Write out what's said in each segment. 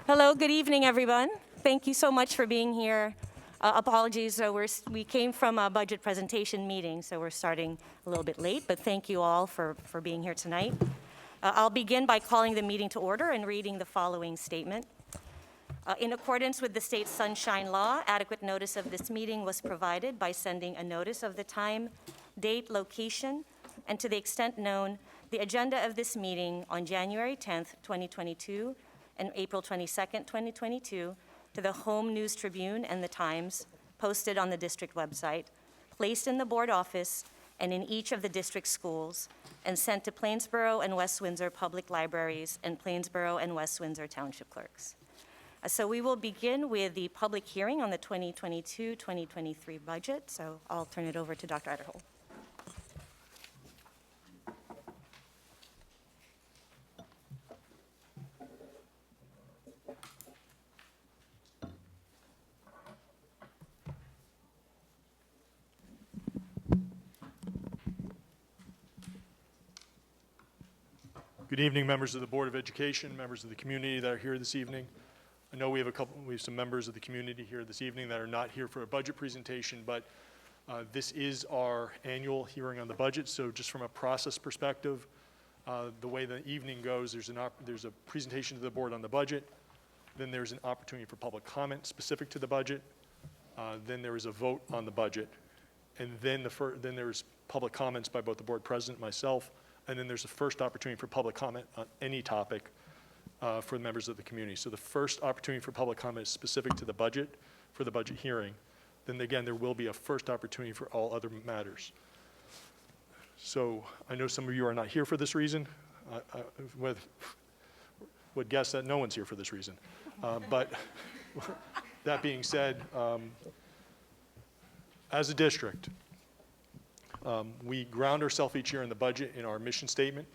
Hello, good evening, everyone. Thank you so much for being here. Apologies, we came from a budget presentation meeting, so we're starting a little bit late, but thank you all for being here tonight. I'll begin by calling the meeting to order and reading the following statement. In accordance with the state's Sunshine Law, adequate notice of this meeting was provided by sending a notice of the time, date, location, and to the extent known, the agenda of this meeting on January 10th, 2022, and April 22nd, 2022, to the Home News Tribune and the Times, posted on the district website, placed in the board office and in each of the district schools, and sent to Plainsboro and West Windsor public libraries and Plainsboro and West Windsor township clerks. So we will begin with the public hearing on the 2022-2023 budget. So I'll turn it over to Dr. Ederhol. Good evening, members of the Board of Education, members of the community that are here this evening. I know we have some members of the community here this evening that are not here for a budget presentation, but this is our annual hearing on the budget. So just from a process perspective, the way the evening goes, there's a presentation to the board on the budget, then there's an opportunity for public comment specific to the budget, then there is a vote on the budget, and then there's public comments by both the board president and myself, and then there's a first opportunity for public comment on any topic for the members of the community. So the first opportunity for public comment is specific to the budget, for the budget hearing. Then again, there will be a first opportunity for all other matters. So I know some of you are not here for this reason. I would guess that no one's here for this reason. But that being said, as a district, we ground ourselves each year in the budget in our mission statement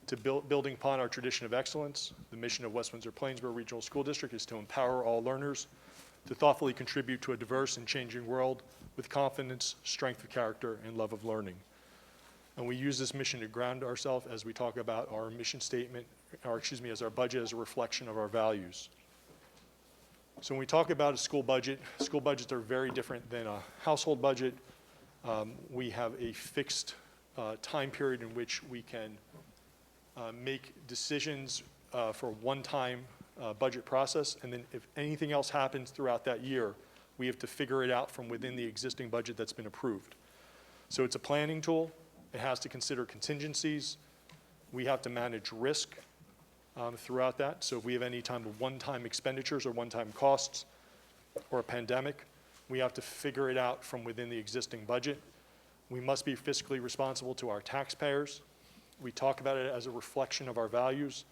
to building upon our tradition of excellence. The mission of West Windsor-Plainsboro Regional School District is to empower all learners to thoughtfully contribute to a diverse and changing world with confidence, strength of character, and love of learning. And we use this mission to ground ourselves as we talk about our mission statement, as our budget as a reflection of our values. So when we talk about a school budgets are very different than a household budget. We have a fixed time period in which we can make decisions for a one-time budget process, and then if anything else happens throughout that year, we have to figure it out from within the existing budget that's been approved. So it's a planning tool. It has to consider contingencies. We have to manage risk throughout that. So if we have any time of one-time expenditures or one-time costs or a pandemic, we have to figure it out from within the existing budget. We must be fiscally responsible to our taxpayers. We talk about it as a reflection of our values.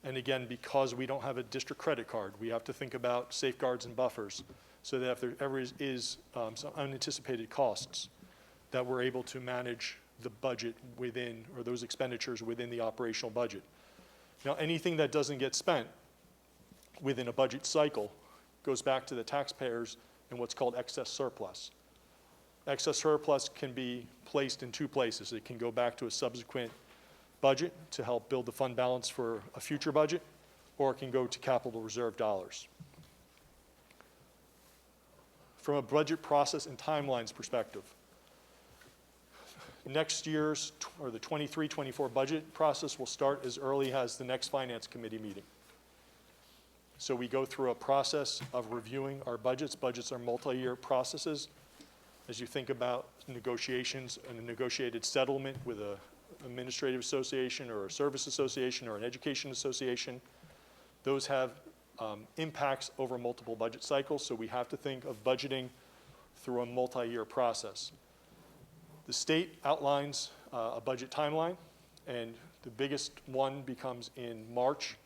And again, because we don't have a district credit card, we have to think about safeguards and buffers so that if there ever is some unanticipated costs, that we're able to manage the budget within, or those expenditures within the operational budget. Now, anything that doesn't get spent within a budget cycle goes back to the taxpayers in what's called excess surplus. Excess surplus can be placed in two places. It can go back to a subsequent budget to help build the fund balance for a future budget, or it can go to capital reserve dollars. From a budget process and timelines perspective, next year's, or the 23-24 budget process will start as early as the next finance committee meeting. So we go through a process of reviewing our budgets. Budgets are multi-year processes. As you think about negotiations and a negotiated settlement with an administrative association or a service association or an education association, those have impacts over multiple budget cycles. So we have to think of budgeting through a multi-year process. The state outlines a budget timeline, and the biggest one becomes in March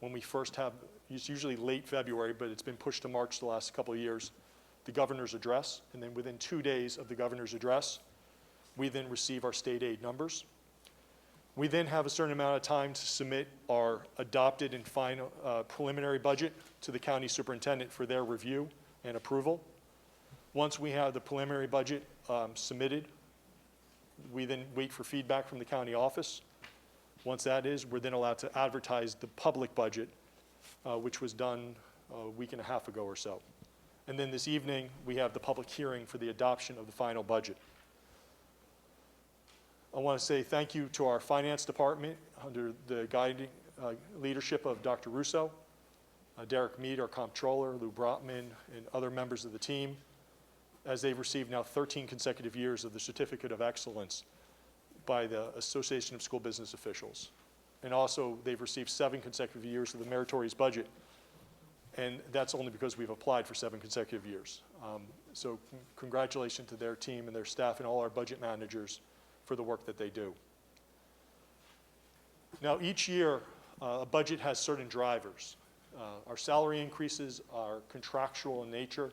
when we first have, it's usually late February, but it's been pushed to March the last couple of years, the governor's address, and then within 2 days of the governor's address, we then receive our state aid numbers. We then have a certain amount of time to submit our adopted and final preliminary budget to the county superintendent for their review and approval. Once we have the preliminary budget submitted, we then wait for feedback from the county office. Once that is, we're then allowed to advertise the public budget which was done a week and a half ago or so. And then this evening, we have the public hearing for the adoption of the final budget. I want to say thank you to our finance department under the guiding leadership of Dr. Russo, Derek Mead, our comptroller, Lou Brotman, and other members of the team, as they've received now 13 consecutive years of the Certificate of Excellence by the Association of School Business Officials. And also, they've received 7 consecutive years of the meritorious budget, and that's only because we've applied for 7 consecutive years. So congratulations to their team and their staff and all our budget managers for the work that they do. Now, each year, a budget has certain drivers. Our salary increases are contractual in nature.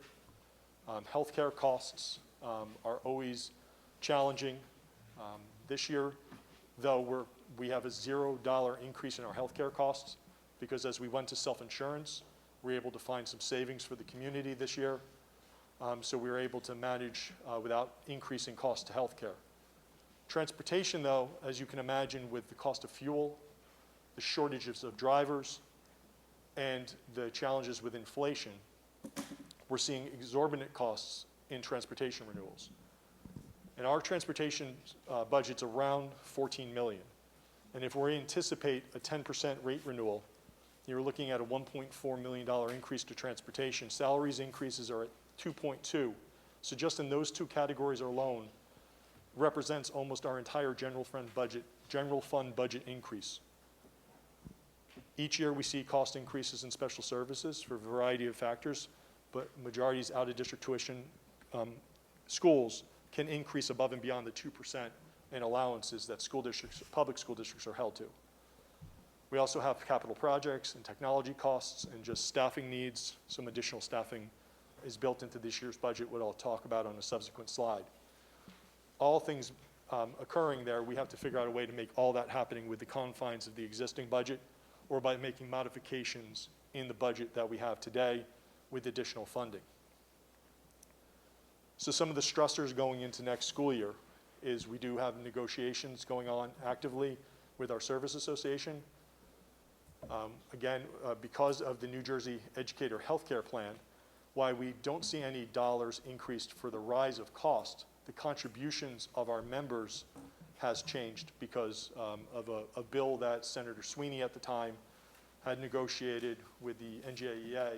Healthcare costs are always challenging. This year, though, we have a $0 increase in our healthcare costs because as we went to self-insurance, we were able to find some savings for the community this year. So we were able to manage without increasing costs to healthcare. Transportation, though, as you can imagine, with the cost of fuel, the shortages of drivers, and the challenges with inflation, we're seeing exorbitant costs in transportation renewals. And our transportation budget's around $14 million. And if we anticipate a 10% rate renewal, you're looking at a $1.4 million increase to transportation. Salaries increases are at 2.2. So just in those 2 categories alone, represents almost our entire general fund budget increase. Each year we see cost increases in special services for a variety of factors, but majority is out-of-district tuition. Schools can increase above and beyond the 2% in allowances that public school districts are held to. We also have capital projects and technology costs and just staffing needs. Some additional staffing is built into this year's budget, what I'll talk about on a subsequent slide. All things occurring there, we have to figure out a way to make all that happening with the confines of the existing budget or by making modifications in the budget that we have today with additional funding. So some of the stressors going into next school year is we do have negotiations going on actively with our service association. Again, because of the New Jersey Educator Healthcare Plan, why we don't see any dollars increased for the rise of cost, the contributions of our members has changed because of a bill that Senator Sweeney at the time had negotiated with the NJEA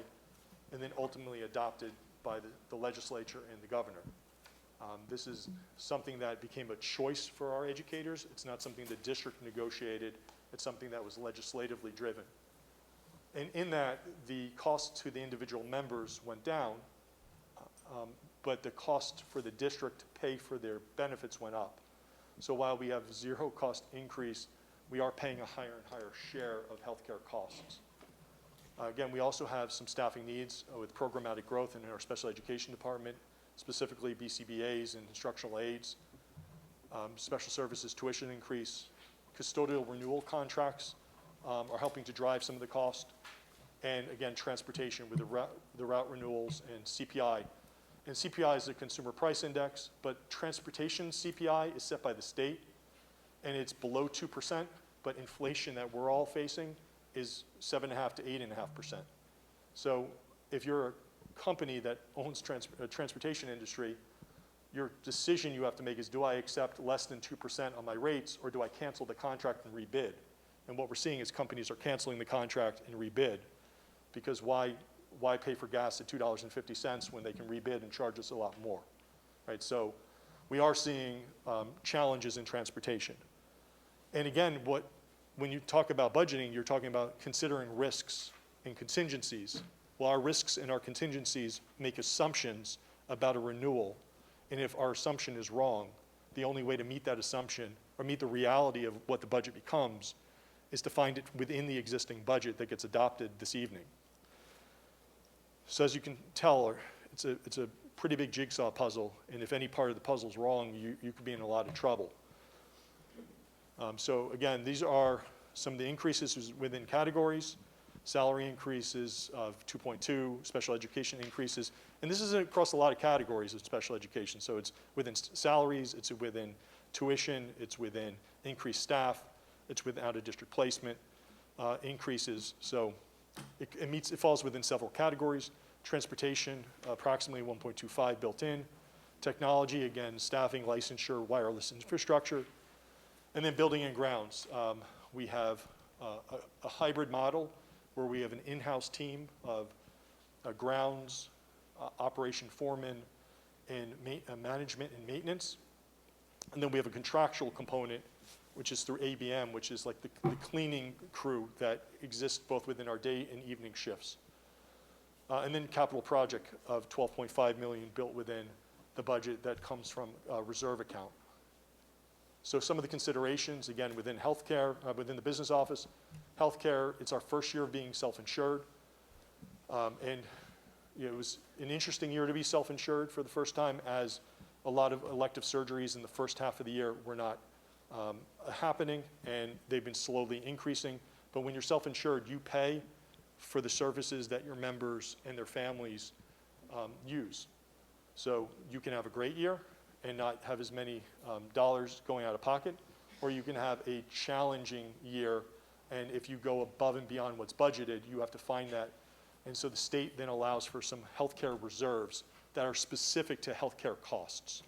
and then ultimately adopted by the legislature and the governor. This is something that became a choice for our educators. It's not something the district negotiated. It's something that was legislatively driven. And in that, the cost to the individual members went down, but the cost for the district to pay for their benefits went up. So while we have 0 cost increase, we are paying a higher and higher share of healthcare costs. Again, we also have some staffing needs with programmatic growth in our special education department, specifically BCBAs and instructional aides, special services tuition increase, custodial renewal contracts are helping to drive some of the cost, and again, transportation with the route renewals and CPI. And CPI is the consumer price index, but transportation CPI is set by the state, and it's below 2%, but inflation that we're all facing is 7.5% to 8.5%. So if you're a company that owns a transportation industry, your decision you have to make is, do I accept less than 2% on my rates, or do I cancel the contract and rebid? And what we're seeing is companies are canceling the contract and rebid, because why pay for gas at $2.50 when they can rebid and charge us a lot more, right? So we are seeing challenges in transportation. And again, when you talk about budgeting, you're talking about considering risks and contingencies. Well, our risks and our contingencies make assumptions about a renewal. And if our assumption is wrong, the only way to meet that assumption or meet the reality of what the budget becomes is to find it within the existing budget that gets adopted this evening. So as you can tell, it's a pretty big jigsaw puzzle, and if any part of the puzzle is wrong, you could be in a lot of trouble. So again, these are some of the increases within categories. Salary increases of 2.2, special education increases, and this is across a lot of categories of special education. So it's within salaries, it's within tuition, it's within increased staff, it's within out-of-district placement increases. So It falls within several categories. Transportation, approximately 1.25 built in. Technology, again, staffing, licensure, wireless infrastructure. And then building and grounds. We have a hybrid model where we have an in-house team of grounds, operation foreman, and management and maintenance. And then we have a contractual component, which is through ABM, which is like the cleaning crew that exists both within our day and evening shifts. And then capital project of $12.5 million built within the budget that comes from a reserve account. So some of the considerations, again, within healthcare, within the business office, healthcare, it's our first year of being self-insured. And it was an interesting year to be self-insured for the first time, as a lot of elective surgeries in the first half of the year were not happening, and they've been slowly increasing. But when you're self-insured, you pay for the services that your members and their families use. So you can have a great year and not have as many dollars going out of pocket, or you can have a challenging year, and if you go above and beyond what's budgeted, you have to find that. And so the state then allows for some healthcare reserves that are specific to healthcare costs.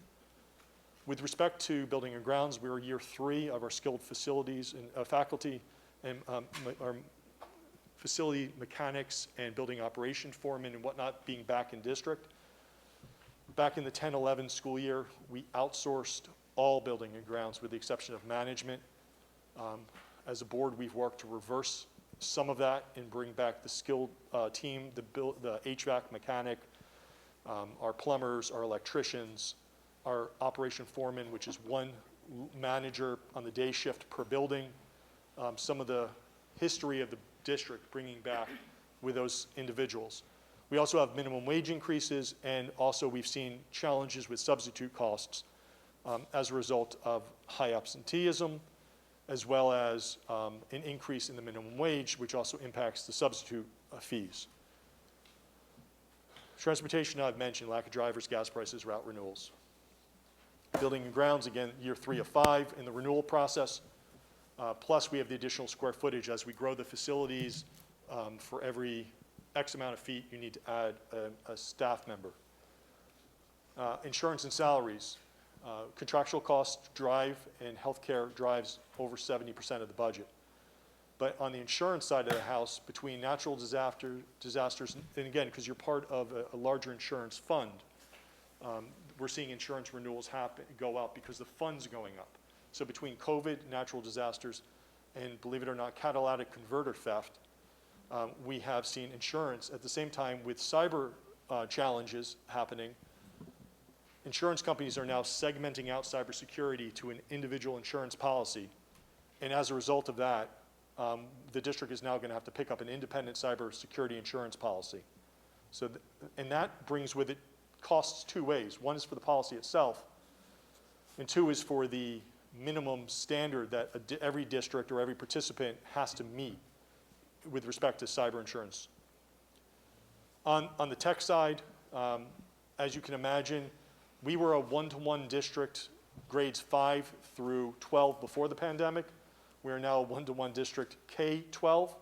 With respect to building and grounds, we are year 3 of our skilled facilities and faculty and our facility mechanics and building operation foremen and whatnot being back in district. Back in the 10-11 school year, we outsourced all building and grounds with the exception of management. As a board, we've worked to reverse some of that and bring back the skilled team, the HVAC mechanic, our plumbers, our electricians, our operation foreman, which is one manager on the day shift per building, some of the history of the district bringing back with those individuals. We also have minimum wage increases, and also we've seen challenges with substitute costs as a result of high absenteeism, as well as an increase in the minimum wage, which also impacts the substitute fees. Transportation, I've mentioned, lack of drivers, gas prices, route renewals. Building and grounds, again, year 3 of 5 in the renewal process. Plus, we have the additional square footage. As we grow the facilities, for every X amount of feet, you need to add a staff member. Insurance and salaries. Contractual costs drive, and healthcare drives over 70% of the budget. But on the insurance side of the house, between natural disasters, and again, because you're part of a larger insurance fund, we're seeing insurance renewals go up because the fund's going up. So between COVID, natural disasters, and believe it or not, catalytic converter theft, we have seen insurance at the same time with cyber challenges happening. Insurance companies are now segmenting out cybersecurity to an individual insurance policy. And as a result of that, the district is now going to have to pick up an independent cybersecurity insurance policy. So, and that brings with it costs 2 ways. One is for the policy itself, and 2 is for the minimum standard that every district or every participant has to meet with respect to cyber insurance. On the tech side, as you can imagine, we were a 1-to-1 district, grades 5 through 12 before the pandemic. We are now a 1-to-1 district K-12.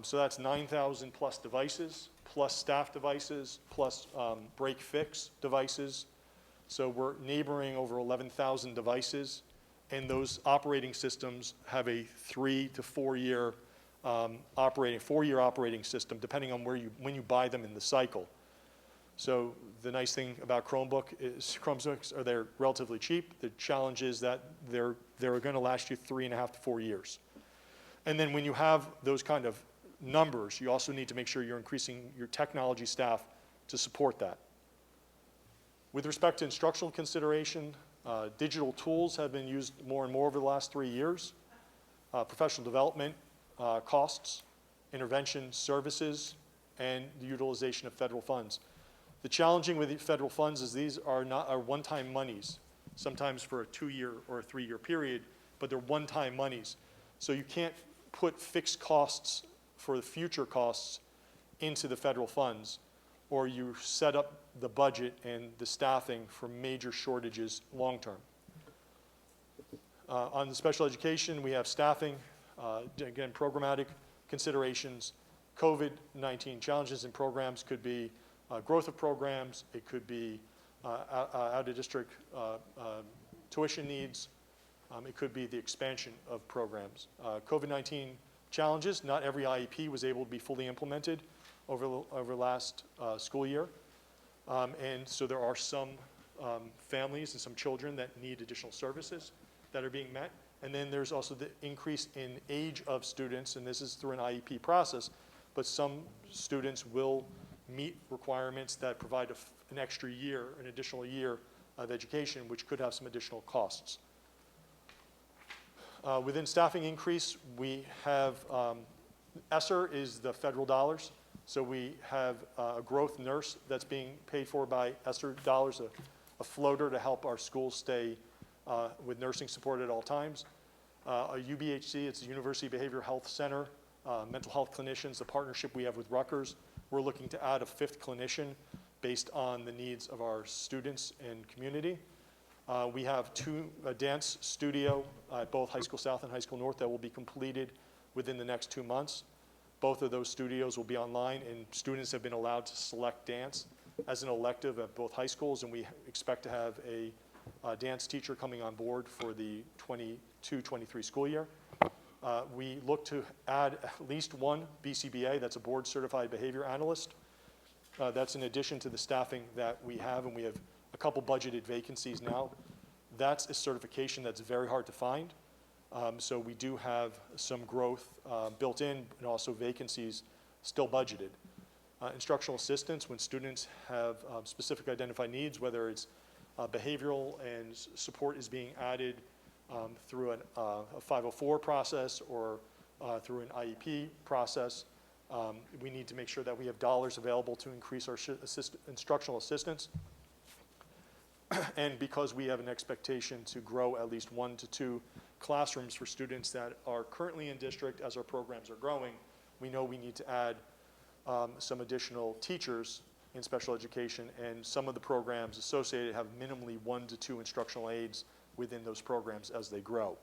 So that's 9,000 plus devices, plus staff devices, plus break fix devices. So we're neighboring over 11,000 devices, and those operating systems have a 3 to 4 year operating system, depending on when you buy them in the cycle. So the nice thing about Chromebooks are they're relatively cheap. The challenge is that they're going to last you 3.5 to 4 years. And then when you have those kind of numbers, you also need to make sure you're increasing your technology staff to support that. With respect to instructional consideration, digital tools have been used more and more over the last 3 years. Professional development costs, intervention services, and the utilization of federal funds. The challenging with the federal funds is these are one-time monies, sometimes for a 2-year or a 3-year period, but they're one-time monies. So you can't put fixed costs for the future costs into the federal funds, or you set up the budget and the staffing for major shortages long-term. On the special education, we have staffing, again, programmatic considerations, COVID-19 challenges and programs could be growth of programs, it could be out-of-district tuition needs, it could be the expansion of programs. COVID-19 challenges, not every IEP was able to be fully implemented over last school year. And so there are some families and some children that need additional services that are being met. And then there's also the increase in age of students, and this is through an IEP process, but some students will meet requirements that provide an extra year, an additional year of education, which could have some additional costs. Within staffing increase, we have, ESSER is the federal dollars. So we have a growth nurse that's being paid for by ESSER dollars, a floater to help our schools stay with nursing support at all times. A UBHC, it's the University Behavioral Health Center, mental health clinicians, the partnership we have with Rutgers. We're looking to add a 5th clinician based on the needs of our students and community. We have a dance studio at both High School South and High School North that will be completed within the next 2 months. Both of those studios will be online, and students have been allowed to select dance as an elective at both high schools, and we expect to have a dance teacher coming on board for the 22-23 school year. We look to add at least one BCBA, that's a board certified behavior analyst. That's in addition to the staffing that we have, and we have a couple budgeted vacancies now. That's a certification that's very hard to find. So we do have some growth built in and also vacancies still budgeted. Instructional assistance, when students have specific identified needs, whether it's behavioral and support is being added through a 504 process or through an IEP process, we need to make sure that we have dollars available to increase our instructional assistance. And because we have an expectation to grow at least 1 to 2 classrooms for students that are currently in district as our programs are growing, we know we need to add some additional teachers in special education, and some of the programs associated have minimally 1 to 2 instructional aides within those programs as they grow.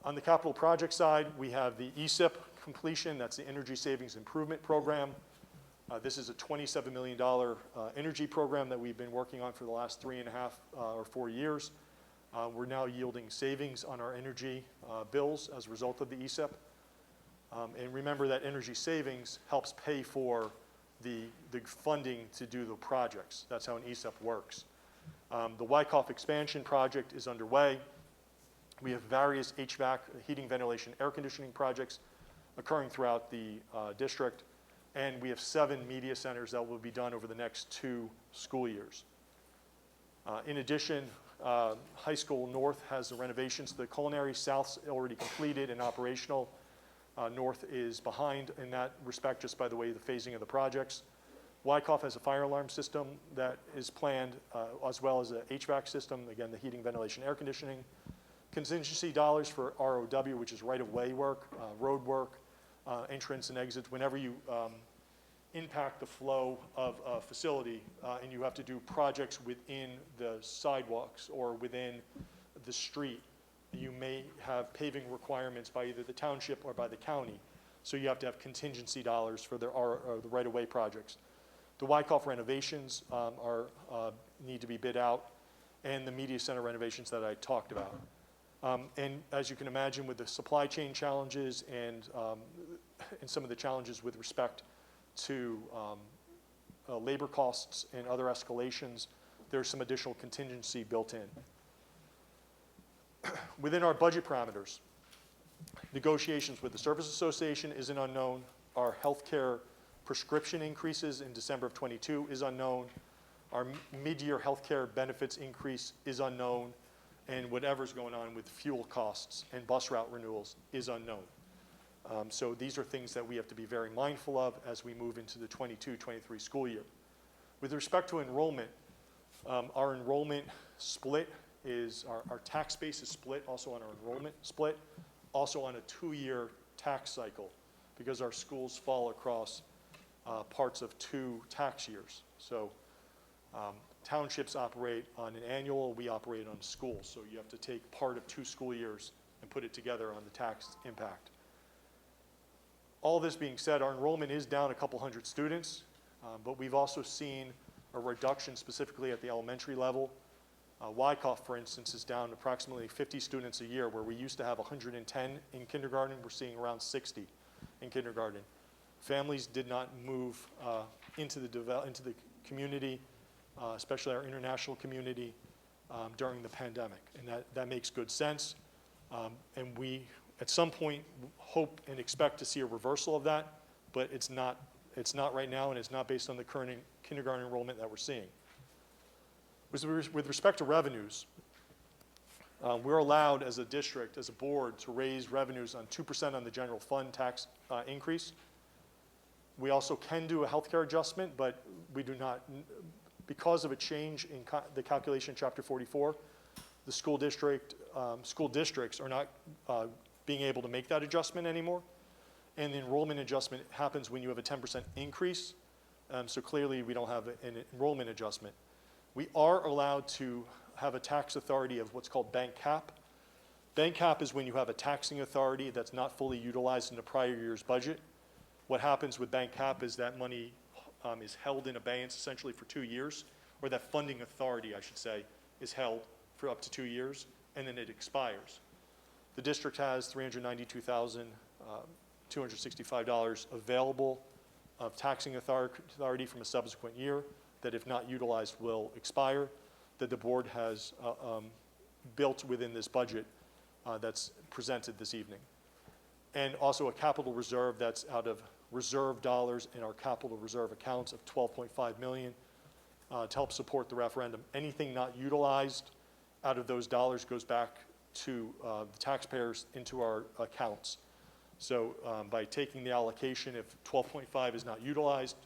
On the capital project side, we have the Iep completion, that's the Energy Savings Improvement Program. This is a $27 million energy program that we've been working on for the last 3.5 or 4 years. We're now yielding savings on our energy bills as a result of the Iep. And remember that energy savings helps pay for the funding to do the projects. That's how an Iep works. The Wyckoff expansion project is underway. We have various HVAC, heating, ventilation, air conditioning projects occurring throughout the district. And we have 7 media centers that will be done over the next 2 school years. In addition, High School North has the renovations. The culinary South's already completed and operational. North is behind in that respect, just by the way the phasing of the projects. Wyckoff has a fire alarm system that is planned, as well as a HVAC system, again, the heating, ventilation, air conditioning. Contingency dollars for ROW, which is right-of-way work, road work, entrance and exits. Whenever you impact the flow of a facility and you have to do projects within the sidewalks or within the street, you may have paving requirements by either the township or by the county. So you have to have contingency dollars for the right-of-way projects. The Wyckoff renovations need to be bid out, and the media center renovations that I talked about. And as you can imagine, with the supply chain challenges and some of the challenges with respect to labor costs and other escalations, there's some additional contingency built in. Within our budget parameters, negotiations with the Service Association is an unknown. Our healthcare prescription increases in December of '22 is unknown. Our mid-year healthcare benefits increase is unknown. And whatever's going on with fuel costs and bus route renewals is unknown. So these are things that we have to be very mindful of as we move into the 22-23 school year. With respect to enrollment, our enrollment split is, our tax base is split also on our enrollment split, also on a 2-year tax cycle, because our schools fall across parts of 2 tax years. So townships operate on an annual, we operate on schools. So you have to take part of 2 school years and put it together on the tax impact. All this being said, our enrollment is down a couple hundred students, but we've also seen a reduction specifically at the elementary level. Wyckoff, for instance, is down approximately 50 students a year, where we used to have 110 in kindergarten. We're seeing around 60 in kindergarten. Families did not move into the community, especially our international community, during the pandemic, and that makes good sense. And we, at some point, hope and expect to see a reversal of that, but it's not right now, and it's not based on the current kindergarten enrollment that we're seeing. With respect to revenues, we're allowed as a district, as a board, to raise revenues on 2% on the general fund tax increase. We also can do a healthcare adjustment, but we do not, because of a change in the calculation in Chapter 44, the school districts are not being able to make that adjustment anymore. And the enrollment adjustment happens when you have a 10% increase. So clearly we don't have an enrollment adjustment. We are allowed to have a tax authority of what's called bank cap. Bank cap is when you have a taxing authority that's not fully utilized in the prior year's budget. What happens with bank cap is that money is held in abeyance essentially for 2 years, or that funding authority, I should say, is held for up to 2 years, and then it expires. The district has $392,265 available of taxing authority from a subsequent year that, if not utilized, will expire, that the board has built within this budget that's presented this evening. And also a capital reserve that's out of reserve dollars in our capital reserve accounts of $12.5 million to help support the referendum. Anything not utilized out of those dollars goes back to the taxpayers into our accounts. So by taking the allocation, if 12.5 is not utilized,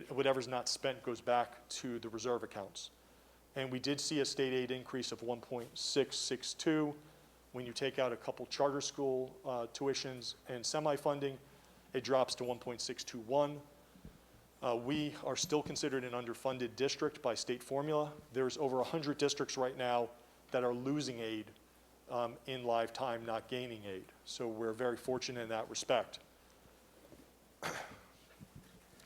whatever's not spent goes back to the reserve accounts. And we did see a state aid increase of 1.662. When you take out a couple charter school tuitions and semi-funding, it drops to 1.621. We are still considered an underfunded district by state formula. There's over 100 districts right now that are losing aid in lifetime, not gaining aid. So we're very fortunate in that respect.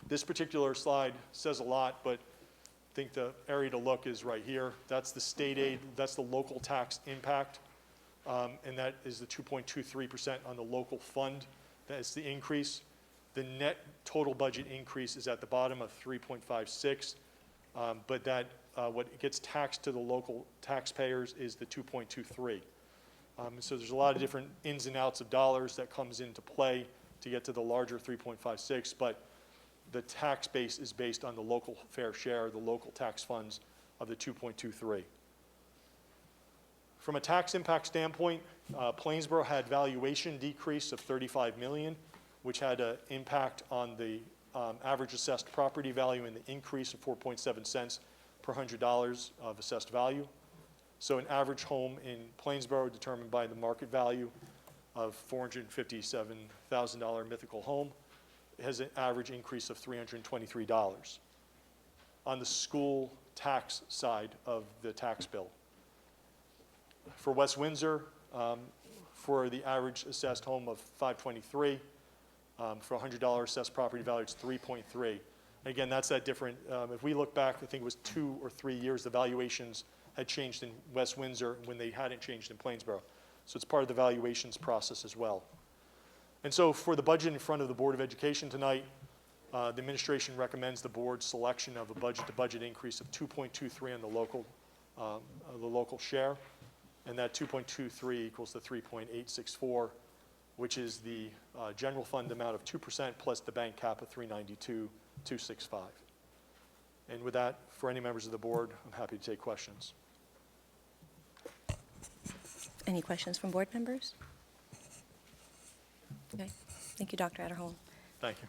This particular slide says a lot, but I think the area to look is right here. That's the state aid, that's the local tax impact, and that is the 2.23% on the local fund. That is the increase. The net total budget increase is at the bottom of 3.56, but that what gets taxed to the local taxpayers is the 2.23. So there's a lot of different ins and outs of dollars that comes into play to get to the larger 3.56, but the tax base is based on the local fair share, the local tax funds of the 2.23. From a tax impact standpoint, Plainsboro had valuation decrease of $35 million, which had an impact on the average assessed property value and the increase of 4.7 cents per $100 of assessed value. So an average home in Plainsboro determined by the market value of $457,000 mythical home has an average increase of $323 on the school tax side of the tax bill. For West Windsor, for the average assessed home of $523, for $100 assessed property value, it's 3.3. Again, that's that different. If we look back, I think it was 2 or 3 years, the valuations had changed in West Windsor when they hadn't changed in Plainsboro. So it's part of the valuations process as well. And so for the budget in front of the Board of Education tonight, the administration recommends the board's selection of a budget-to-budget increase of 2.23 on the local share, and that 2.23 equals the 3.864, which is the general fund amount of 2% plus the bank cap of 392,265. And with that, for any members of the board, I'm happy to take questions. Any questions from board members? Okay. Thank you, Dr. Adderholm. Thank you.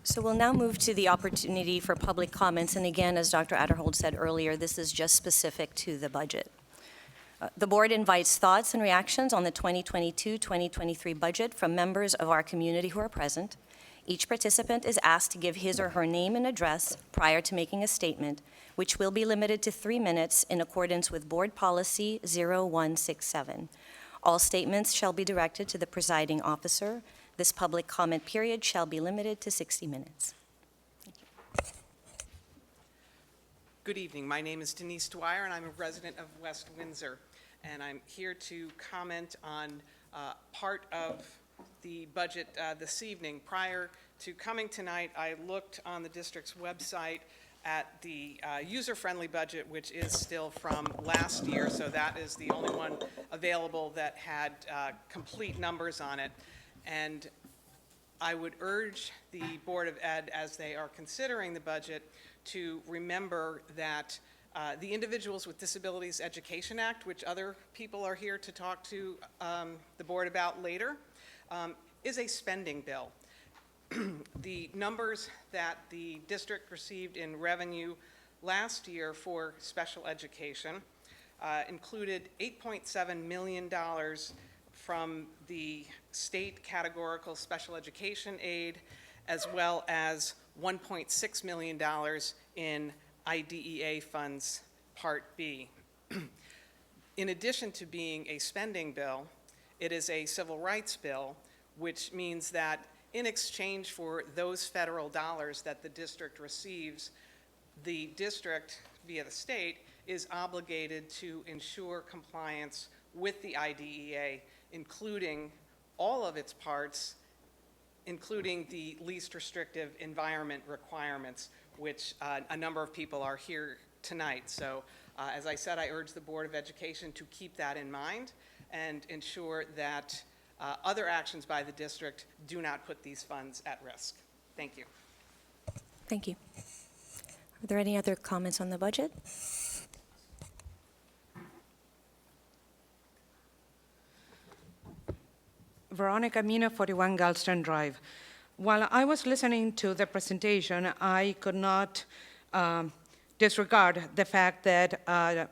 So we'll now move to the opportunity for public comments. And again, as Dr. Adderhold said earlier, this is just specific to the budget. The board invites thoughts and reactions on the 2022-2023 budget from members of our community who are present. Each participant is asked to give his or her name and address prior to making a statement, which will be limited to 3 minutes in accordance with Board Policy 0167. All statements shall be directed to the presiding officer. This public comment period shall be limited to 60 minutes. Good evening. My name is Denise Dwyer, and I'm a resident of West Windsor. And I'm here to comment on part of the budget this evening. Prior to coming tonight, I looked on the district's website at the user-friendly budget, which is still from last year, so that is the only one available that had complete numbers on it. And I would urge the Board of Ed, as they are considering the budget, to remember that the Individuals with Disabilities Education Act, which other people are here to talk to the board about later, is a spending bill. The numbers that the district received in revenue last year for special education included $8.7 million from the state categorical special education aid, as well as $1.6 million in IDEA funds, Part B. In addition to being a spending bill, it is a civil rights bill, which means that in exchange for those federal dollars that the district receives, the district, via the state, is obligated to ensure compliance with the IDEA, including all of its parts, including the least restrictive environment requirements, which a number of people are here tonight. So as I said, I urge the Board of Education to keep that in mind and ensure that other actions by the district do not put these funds at risk. Thank you. Thank you. Are there any other comments on the budget? Veronica Mina, 41 Galston Drive. While I was listening to the presentation, I could not disregard the fact that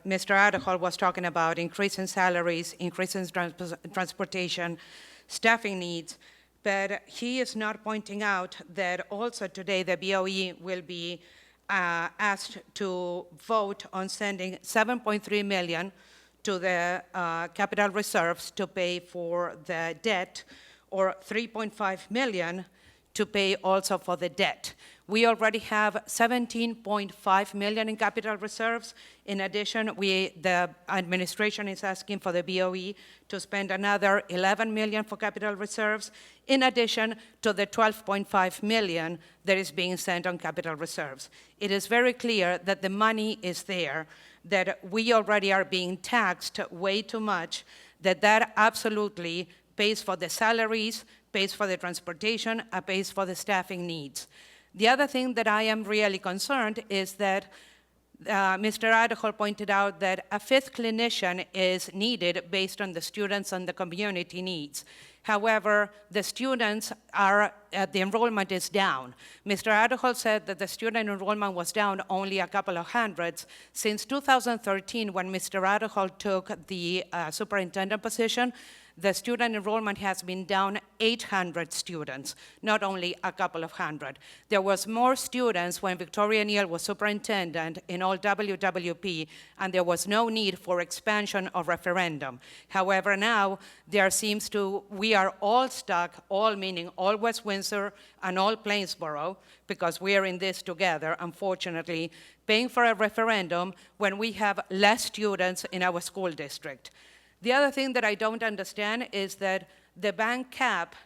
Mr. Adderhall was talking about increasing salaries, increasing transportation, staffing needs, but he is not pointing out that also today the BOE will be asked to vote on sending $7.3 million to the capital reserves to pay for the debt, or $3.5 million to pay also for the debt. We already have $17.5 million in capital reserves. In addition, the administration is asking for the BOE to spend another $11 million for capital reserves, in addition to the $12.5 million that is being sent on capital reserves. It is very clear that the money is there, that we already are being taxed way too much, that absolutely pays for the salaries, pays for the transportation, and pays for the staffing needs. The other thing that I am really concerned is that Mr. Adderhall pointed out that a fifth clinician is needed based on the students and the community needs. However, the students are, the enrollment is down. Mr. Adderhall said that the student enrollment was down only a couple of hundreds. Since 2013, when Mr. Adderhall took the superintendent position, the student enrollment has been down 800 students, not only a couple of hundred. There was more students when Victoria Neal was superintendent in all WWP, and there was no need for expansion or referendum. However, now there seems to, we are all stuck, all meaning all West Windsor and all Plainsboro, because we are in this together, unfortunately, paying for a referendum when we have less students in our school district. The other thing that I don't understand is that the bank cap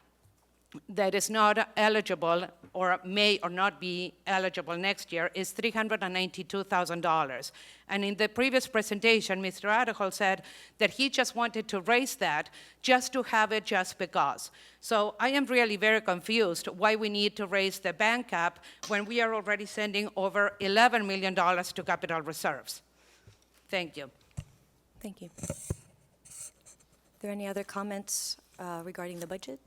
that is not eligible or may or not be eligible next year is $392,000. And in the previous presentation, Mr. Adderhall said that he just wanted to raise that just to have it just because. So I am really very confused why we need to raise the bank cap when we are already sending over $11 million to capital reserves. Thank you. Thank you. Are there any other comments regarding the budget?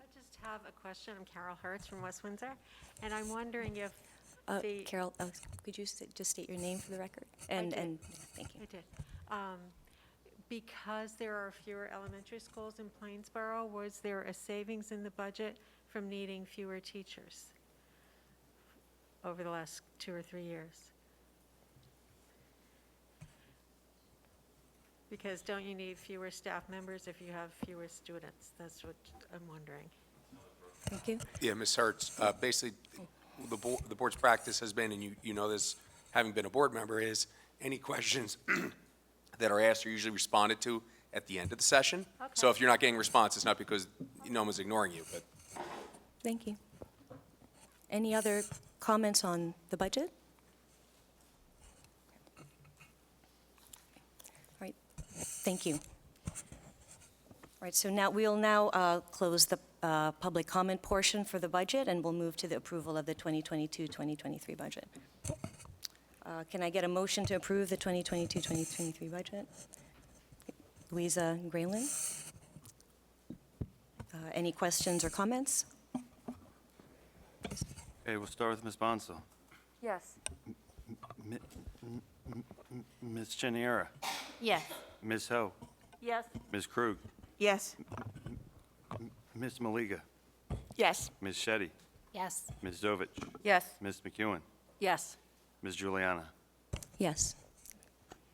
I just have a question. I'm Carol Hertz from West Windsor, and I'm wondering if the... Carol, could you just state your name for the record? And thank you. I did. Because there are fewer elementary schools in Plainsboro, was there a savings in the budget from needing fewer teachers over the last 2 or 3 years? Because don't you need fewer staff members if you have fewer students? That's what I'm wondering. Thank you. Yeah, Ms. Hertz, basically, the board's practice has been, and you know this, having been a board member, is any questions that are asked are usually responded to at the end of the session. So Okay. if you're not getting a response, it's not because no one's ignoring you, but Thank you. Any other comments on the budget? All right, thank you. All right, so now, we'll now close the public comment portion for the budget, and we'll move to the approval of the 2022-2023 budget. Can I get a motion to approve the 2022-2023 budget? Louisa Graylin? Any questions or comments? Okay, we'll start with Ms. Bonso. Yes. Ms. Cheniera, Yes. Ms. Ho, Yes. Ms. Krug, Yes. Ms. Maliga, Yes. Ms. Shetty, Yes. Ms. Dovich, Yes. Ms. McEwen, Yes. Ms. Juliana. Yes.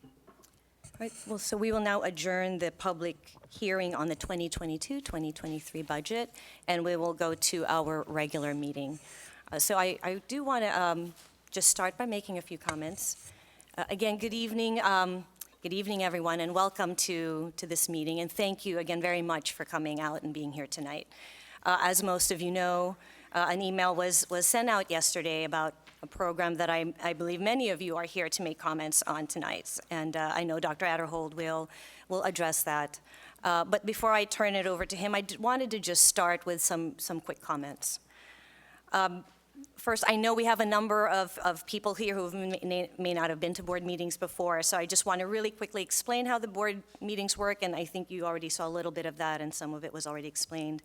All right, well, so we will now adjourn the public hearing on the 2022-2023 budget, and we will go to our regular meeting. So I do want to just start by making a few comments. Again, good evening, everyone, and welcome to this meeting, and thank you again very much for coming out and being here tonight. As most of you know, an email was sent out yesterday about a program that I believe many of you are here to make comments on tonight, and I know Dr. Adderhold will address that. But before I turn it over to him, I wanted to just start with some quick comments. First, I know we have a number of people here who may not have been to board meetings before, so I just want to really quickly explain how the board meetings work, and I think you already saw a little bit of that, and some of it was already explained.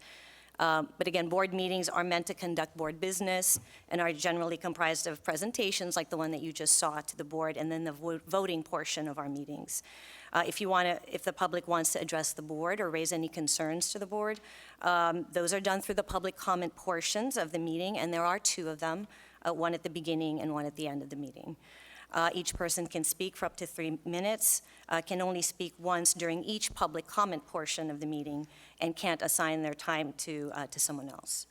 But again, board meetings are meant to conduct board business and are generally comprised of presentations like the one that you just saw to the board, and then the voting portion of our meetings. If the public wants to address the board or raise any concerns to the board, those are done through the public comment portions of the meeting, and there are two of them, one at the beginning and one at the end of the meeting. Each person can speak for up to 3 minutes, can only speak once during each public comment portion of the meeting, and can't assign their time to someone else.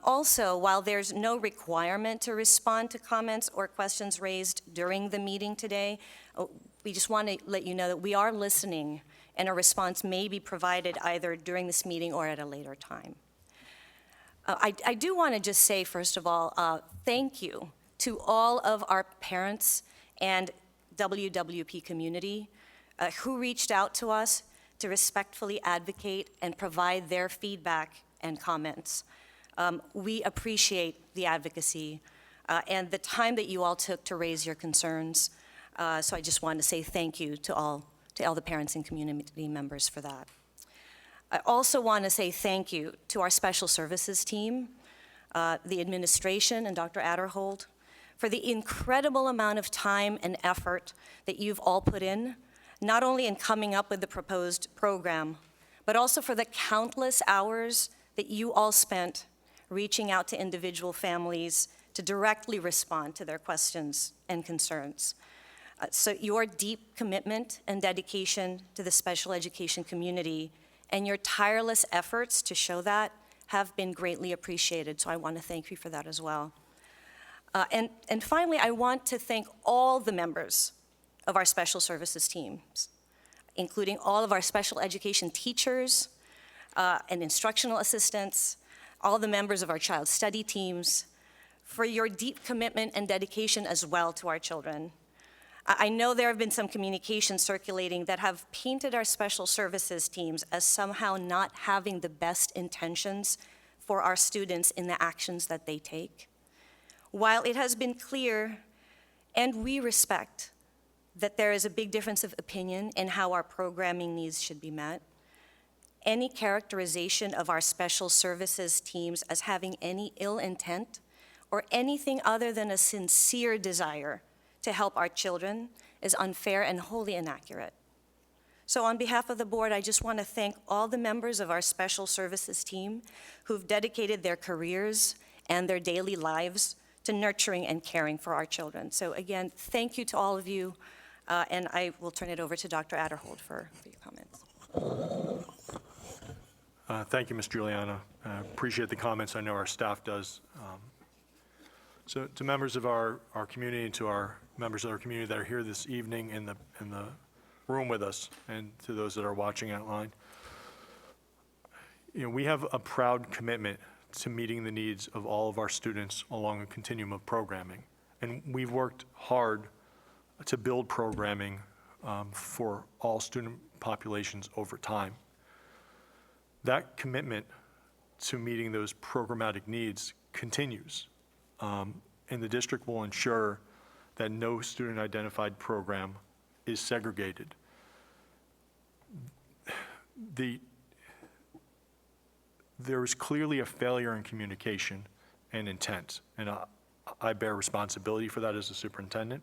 Also, while there's no requirement to respond to comments or questions raised during the meeting today, we just want to let you know that we are listening, and a response may be provided either during this meeting or at a later time. I do want to just say, first of all, thank you to all of our parents and WWP community who reached out to us to respectfully advocate and provide their feedback and comments. We appreciate the advocacy and the time that you all took to raise your concerns. So I just wanted to say thank you to all the parents and community members for that. I also want to say thank you to our special services team, the administration and Dr. Adderhold, for the incredible amount of time and effort that you've all put in, not only in coming up with the proposed program, but also for the countless hours that you all spent reaching out to individual families to directly respond to their questions and concerns. So your deep commitment and dedication to the special education community and your tireless efforts to show that have been greatly appreciated, so I want to thank you for that as well. And finally, I want to thank all the members of our special services teams, including all of our special education teachers and instructional assistants, all the members of our child study teams, for your deep commitment and dedication as well to our children. I know there have been some communications circulating that have painted our special services teams as somehow not having the best intentions for our students in the actions that they take. While it has been clear, and we respect, that there is a big difference of opinion in how our programming needs should be met, any characterization of our special services teams as having any ill intent or anything other than a sincere desire to help our children is unfair and wholly inaccurate. So on behalf of the board, I just want to thank all the members of our special services team who've dedicated their careers and their daily lives to nurturing and caring for our children. So again, thank you to all of you. And I will turn it over to Dr. Adderhold for your comments. Thank you, Ms. Juliana. Appreciate the comments. I know our staff does. So to members of our community and to our members of our community that are here this evening in the room with us, and to those that are watching online, we have a proud commitment to meeting the needs of all of our students along a continuum of programming. And we've worked hard to build programming for all student populations over time. That commitment to meeting those programmatic needs continues. And the district will ensure that no student-identified program is segregated. There is clearly a failure in communication and intent, and I bear responsibility for that as a superintendent,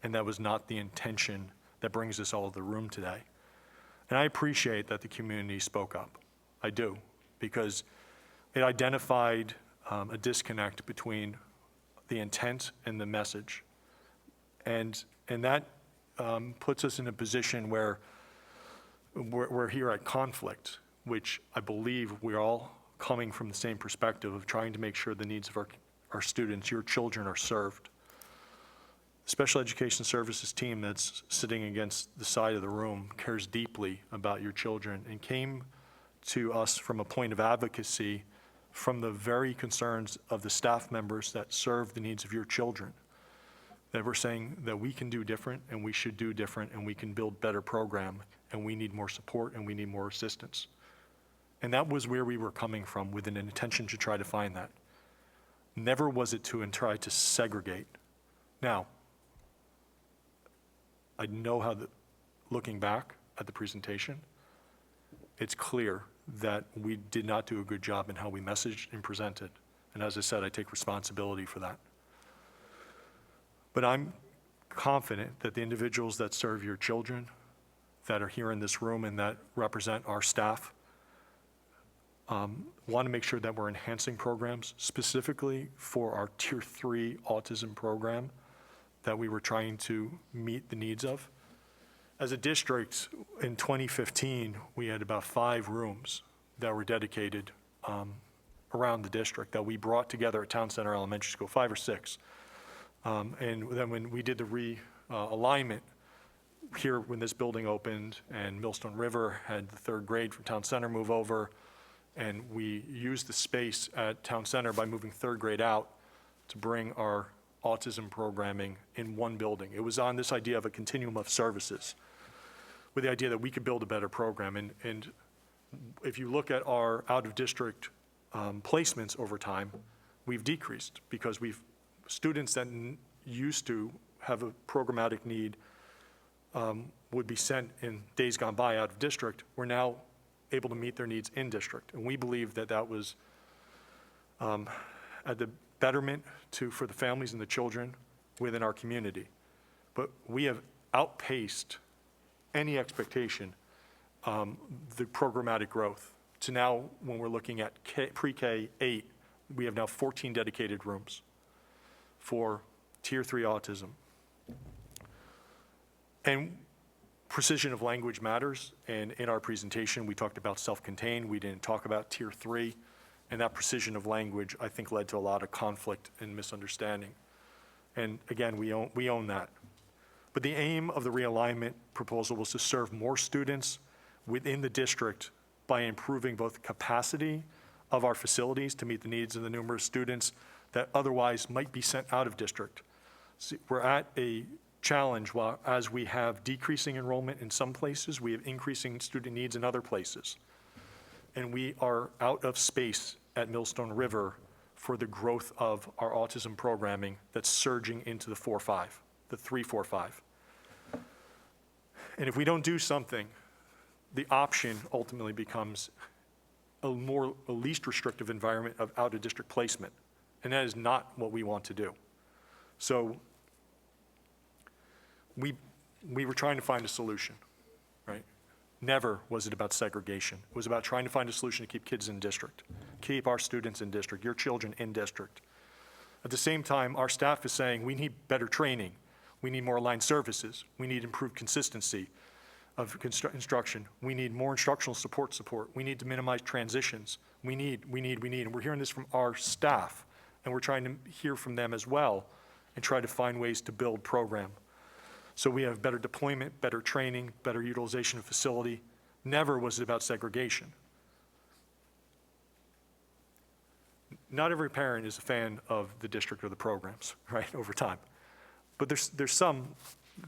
and that was not the intention that brings us all to the room today. And I appreciate that the community spoke up. I do, because it identified a disconnect between the intent and the message. And that puts us in a position where we're here at conflict, which I believe we're all coming from the same perspective of trying to make sure the needs of our students, your children, are served. The Special Education Services team that's sitting against the side of the room cares deeply about your children and came to us from a point of advocacy from the very concerns of the staff members that serve the needs of your children, that we're saying that we can do different and we should do different and we can build better program and we need more support and we need more assistance. And that was where we were coming from with an intention to try to find that. Never was it to try to segregate. Now, I know how, looking back at the presentation, it's clear that we did not do a good job in how we messaged and presented. And as I said, I take responsibility for that. But I'm confident that the individuals that serve your children, that are here in this room and that represent our staff, want to make sure that we're enhancing programs specifically for our Tier 3 autism program that we were trying to meet the needs of. As a district, in 2015, we had about 5 rooms that were dedicated around the district that we brought together at Town Center Elementary School, 5 or 6. And then when we did the realignment here, when this building opened and Millstone River had the 3rd grade from Town Center move over, and we used the space at Town Center by moving 3rd grade out to bring our autism programming in one building. It was on this idea of a continuum of services, with the idea that we could build a better program. And if you look at our out-of-district placements over time, we've decreased because students that used to have a programmatic need would be sent in days gone by out of district. We're now able to meet their needs in district. And we believe that that was at the betterment for the families and the children within our community. But we have outpaced any expectation, the programmatic growth, to now, when we're looking at pre-K 8, we have now 14 dedicated rooms for Tier 3 autism. And precision of language matters, and in our presentation, we talked about self-contained. We didn't talk about Tier 3, and that precision of language, I think, led to a lot of conflict and misunderstanding. And again, we own that. But the aim of the realignment proposal was to serve more students within the district by improving both capacity of our facilities to meet the needs of the numerous students that otherwise might be sent out of district. So we're at a challenge as we have decreasing enrollment in some places, we have increasing student needs in other places. And we are out of space at Millstone River for the growth of our autism programming that's surging into the 4-5, the 3-4-5. And if we don't do something, the option ultimately becomes a least restrictive environment of out-of-district placement. And that is not what we want to do. So we were trying to find a solution, right? Never was it about segregation. It was about trying to find a solution to keep kids in district, keep our students in district, your children in district. At the same time, our staff is saying we need better training. We need more aligned services. We need improved consistency of instruction. We need more instructional support. We need to minimize transitions. We need, and we're hearing this from our staff, and we're trying to hear from them as well and try to find ways to build program. So we have better deployment, better training, better utilization of facility. Never was it about segregation. Not every parent is a fan of the district or the programs, right, over time. But there's some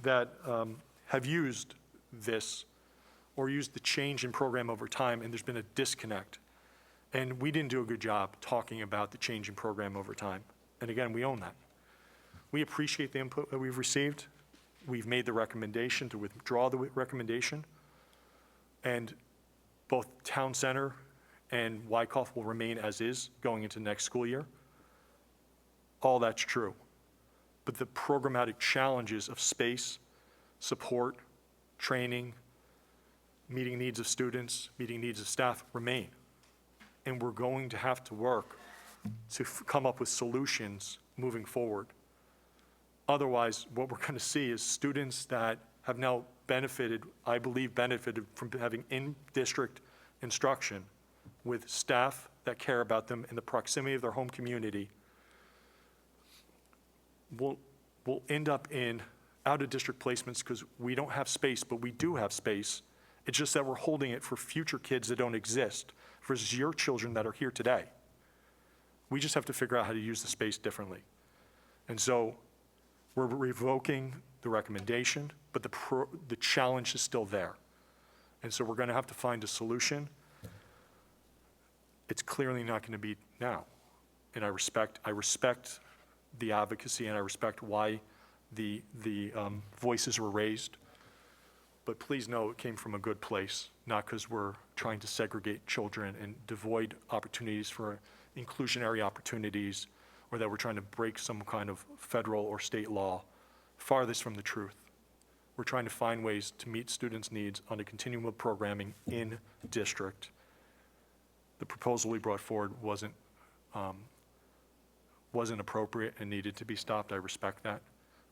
that have used this or used the change in program over time, and there's been a disconnect. And we didn't do a good job talking about the change in program over time. And again, we own that. We appreciate the input that we've received. We've made the recommendation to withdraw the recommendation. And both Town Center and Wyckoff will remain as is going into next school year. All that's true. But the programmatic challenges of space, support, training, meeting needs of students, meeting needs of staff remain. And we're going to have to work to come up with solutions moving forward. Otherwise, what we're going to see is students that have now benefited, I believe benefited from having in-district instruction with staff that care about them in the proximity of their home community will end up in out-of-district placements because we don't have space, but we do have space. It's just that we're holding it for future kids that don't exist, versus your children that are here today. We just have to figure out how to use the space differently. And so we're revoking the recommendation, but the challenge is still there. And so we're going to have to find a solution. It's clearly not going to be now. And I respect the advocacy, and I respect why the voices were raised. But please know it came from a good place, not because we're trying to segregate children and devoid opportunities for inclusionary opportunities, or that we're trying to break some kind of federal or state law. Farthest from the truth. We're trying to find ways to meet students' needs on a continuum of programming in district. The proposal we brought forward wasn't appropriate and needed to be stopped. I respect that.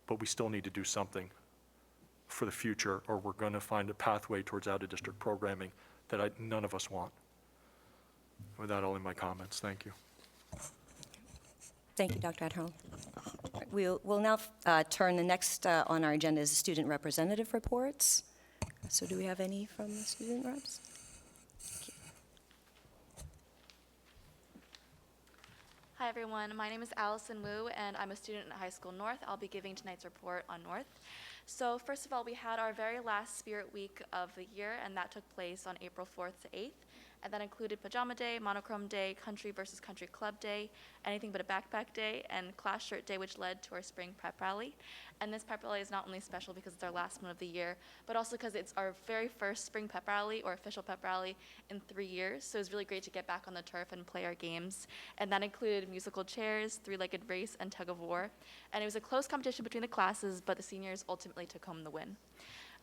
But we still need to do something for the future, or we're going to find a pathway towards out-of-district programming that none of us want. With that, I'll end my comments. Thank you. Thank you, Dr. Adderholm. We'll now turn. The next on our agenda is student representative reports. So do we have any from the student reps? Hi everyone, my name is Allison Wu and I'm a student at High School North. I'll be giving tonight's report on North. So first of all, we had our very last Spirit Week of the year, and that took place on April 4th to 8th. And that included Pajama Day, Monochrome Day, Country versus Country Club Day, Anything But a Backpack Day, and Class Shirt Day, which led to our Spring Prep Rally. And this prep rally is not only special because it's our last one of the year, but also because it's our very first Spring Prep Rally, or official prep rally, in 3 years. So it was really great to get back on the turf and play our games. And that included musical chairs, three-legged race, and tug of war. And it was a close competition between the classes, but the seniors ultimately took home the win.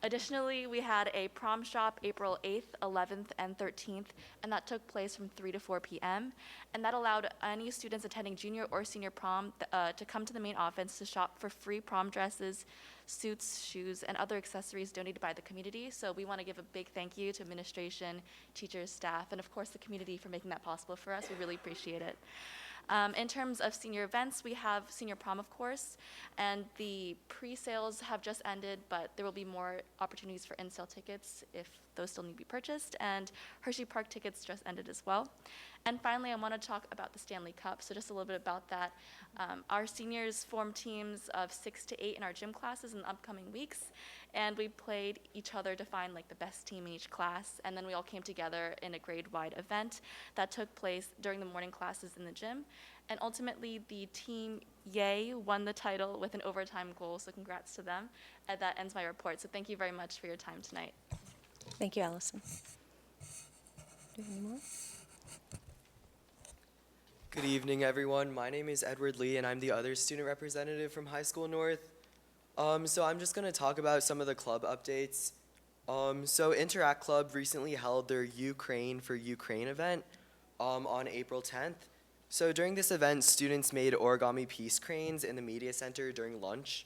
Additionally, we had a prom shop April 8th, 11th, and 13th, and that took place from 3 to 4 p.m. And that allowed any students attending junior or senior prom to come to the main office to shop for free prom dresses, suits, shoes, and other accessories donated by the community. So we want to give a big thank you to administration, teachers, staff, and of course the community for making that possible for us. We really appreciate it. In terms of senior events, we have senior prom, of course, and the pre-sales have just ended, but there will be more opportunities for in-sale tickets if those still need to be purchased, and Hershey Park tickets just ended as well. And finally, I want to talk about the Stanley Cup, so just a little bit about that. Our seniors formed teams of 6 to 8 in our gym classes in the upcoming weeks, and we played each other to find like the best team in each class, and then we all came together in a grade-wide event that took place during the morning classes in the gym. And ultimately, the team Yay won the title with an overtime goal, so congrats to them. And that ends my report, so thank you very much for your time tonight. Thank you, Allison. Do you have any more? Good evening, everyone. My name is Edward Lee, and I'm the other student representative from High School North. So I'm just going to talk about some of the club updates. So Interact Club recently held their Ukraine for Ukraine event on April 10th. So during this event, students made origami peace cranes in the media center during lunch.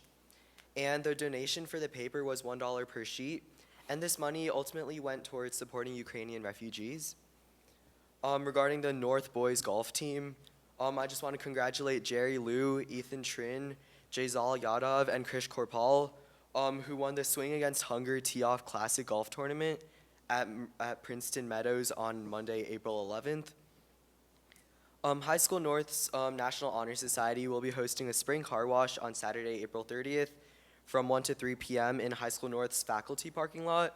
and the donation for the paper was $1 per sheet, and this money ultimately went towards supporting Ukrainian refugees. Regarding the North Boys Golf Team, I just want to congratulate Jerry Liu, Ethan Trin, Jaizal Yadav, and Krish Korpal, who won the Swing Against Hunger Tee-Off Classic Golf Tournament at Princeton Meadows on Monday, April 11th. High School North's National Honor Society will be hosting a spring car wash on Saturday, April 30th from 1 to 3 p.m. in High School North's faculty parking lot.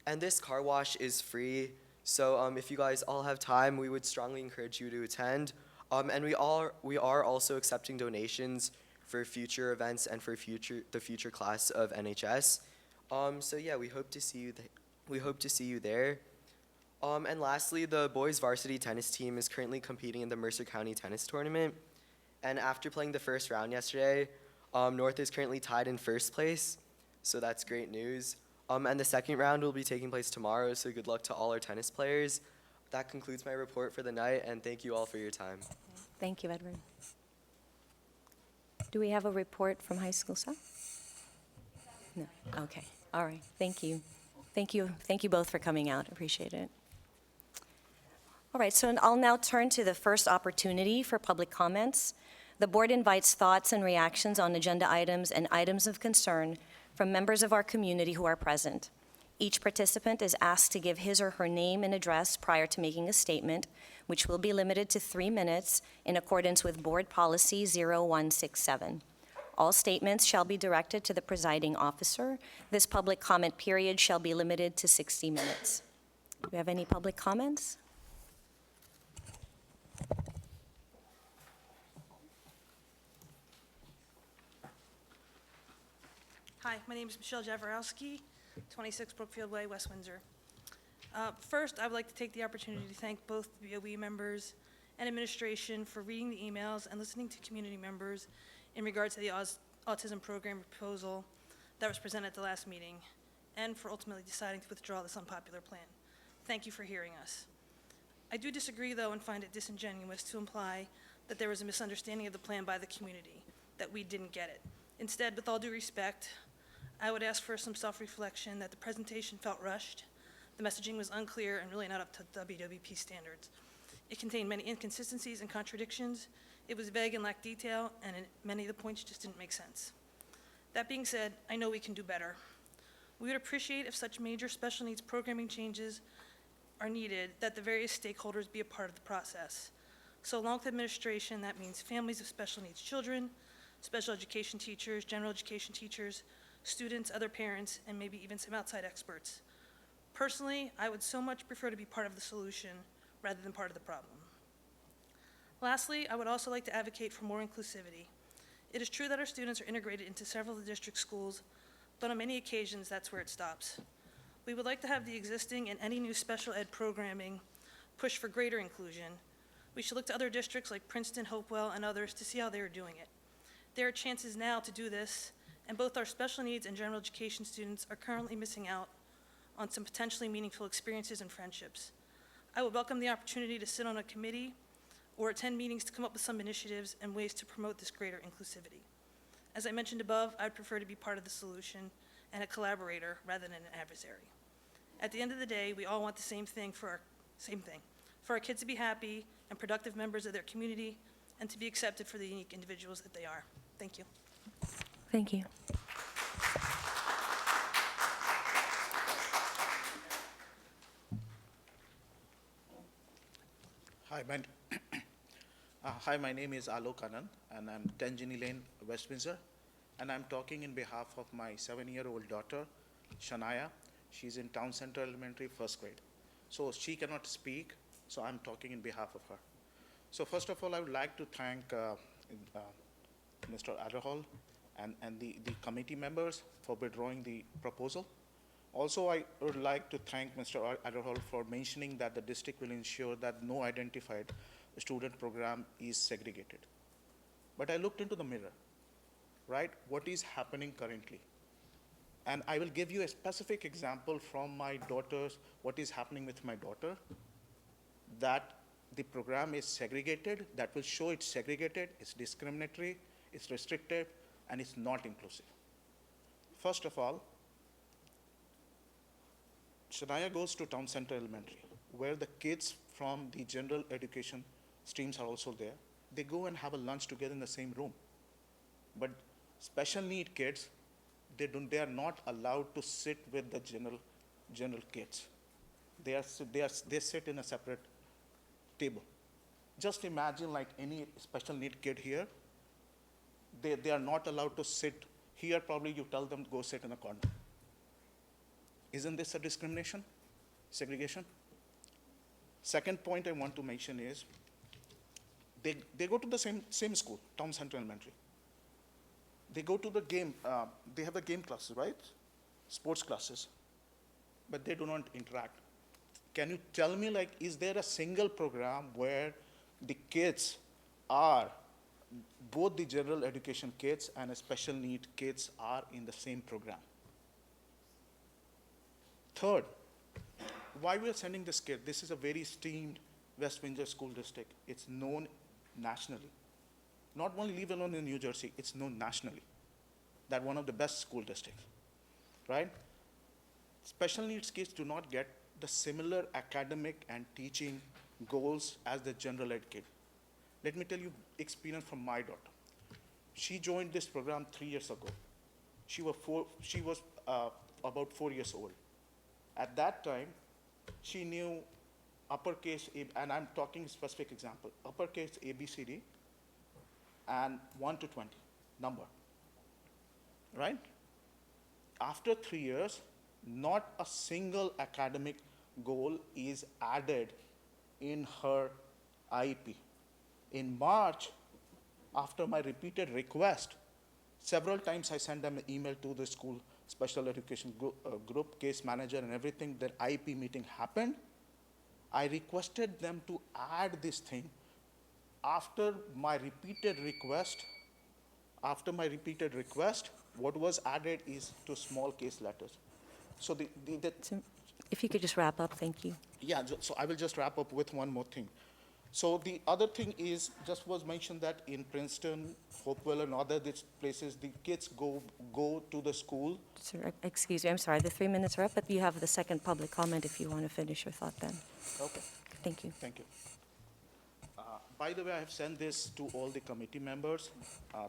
And this car wash is free, so if you guys all have time, we would strongly encourage you to attend. And we are also accepting donations for future events and for the future class of NHS. So yeah, we hope to see you there. And lastly, the boys varsity tennis team is currently competing in the Mercer County Tennis Tournament. And after playing the first round yesterday, North is currently tied in first place, so that's great news. And the second round will be taking place tomorrow, so good luck to all our tennis players. That concludes my report for the night, and thank you all for your time. Thank you, Edward. Do we have a report from High School South? No. Okay. All right. Thank you. Thank you. Thank you both for coming out. Appreciate it. All right. So I'll now turn to the first opportunity for public comments. The board invites thoughts and reactions on agenda items and items of concern from members of our community who are present. Each participant is asked to give his or her name and address prior to making a statement, which will be limited to 3 minutes in accordance with Board Policy 0167. All statements shall be directed to the presiding officer. This public comment period shall be limited to 60 minutes. Do we have any public comments? Hi, my name is Michelle Jaworowski, 26 Brookfield Way, West Windsor. First, I would like to take the opportunity to thank both BOE members and administration for reading the emails and listening to community members in regards to the autism program proposal that was presented at the last meeting, and for ultimately deciding to withdraw this unpopular plan. Thank you for hearing us. I do disagree, though, and find it disingenuous to imply that there was a misunderstanding of the plan by the community, that we didn't get it. Instead, with all due respect, I would ask for some self-reflection that the presentation felt rushed, the messaging was unclear and really not up to WWP standards. It contained many inconsistencies and contradictions. It was vague and lacked detail, and many of the points just didn't make sense. That being said, I know we can do better. We would appreciate if such major special needs programming changes are needed, that the various stakeholders be a part of the process. So along with administration, that means families of special needs children, special education teachers, general education teachers, students, other parents, and maybe even some outside experts. Personally, I would so much prefer to be part of the solution rather than part of the problem. Lastly, I would also like to advocate for more inclusivity. It is true that our students are integrated into several of the district schools, but on many occasions, that's where it stops. We would like to have the existing and any new special ed programming push for greater inclusion. We should look to other districts like Princeton, Hopewell, and others to see how they are doing it. There are chances now to do this, and both our special needs and general education students are currently missing out on some potentially meaningful experiences and friendships. I would welcome the opportunity to sit on a committee or attend meetings to come up with some initiatives and ways to promote this greater inclusivity. As I mentioned above, I'd prefer to be part of the solution and a collaborator rather than an adversary. At the end of the day, we all want the same thing, for our kids to be happy and productive members of their community and to be accepted for the unique individuals that they are. Thank you. Thank you. Hi, my name is Alok Anand, and I'm 10 Ginny Lane, West Windsor, and I'm talking in behalf of my 7-year-old daughter, Shania. She's in Town Center Elementary, first grade. So she cannot speak, so I'm talking in behalf of her. So first of all, I would like to thank Mr. Adderhall and the committee members for withdrawing the proposal. Also, I would like to thank Mr. Adderhall for mentioning that the district will ensure that no identified student program is segregated. But I looked into the mirror, right? What is happening currently? And I will give you a specific example from my daughter's, what is happening with my daughter, that the program is segregated, that will show it's segregated, it's discriminatory, it's restrictive, and it's not inclusive. First of all, Shania goes to Town Center Elementary, where the kids from the general education streams are also there. They go and have a lunch together in the same room. But special need kids, they are not allowed to sit with the general kids. They sit in a separate table. Just imagine like any special need kid here, they are not allowed to sit here. Probably you tell them to go sit in a corner. Isn't this a discrimination, segregation? Second point I want to mention is, they go to the same school, Town Center Elementary. They go to the game, they have the game classes, right? Sports classes, but they do not interact. Can you tell me, like, is there a single program where the kids are, both the general education kids and the special need kids are in the same program? Third, why we are sending this kid? This is a very esteemed West Windsor School District. It's known nationally. Not only leave alone in New Jersey, it's known nationally that one of the best school districts, right? Special needs kids do not get the similar academic and teaching goals as the general ed kid. Let me tell you experience from my daughter. She joined this program 3 years ago. She was about 4 years old. At that time, she knew uppercase, and I'm talking specific example, uppercase ABCD and 1 to 20 number, right? After 3 years, not a single academic goal is added in her IEP. In March, after my repeated request, several times I sent them an email to the school special education group, case manager and everything. That IEP meeting happened. I requested them to add this thing. After my repeated request, what was added is to small case letters. So If you could just wrap up, thank you. yeah, so I will just wrap up with one more thing. So the other thing is, just was mentioned that in Princeton, Hopewell, and other places, the kids go to the school. Sir, excuse me, I'm sorry, the 3 minutes are up, but you have the second public comment if you want to finish your thought then. Okay. Thank you. Thank you. By the way, I have sent this to all the committee members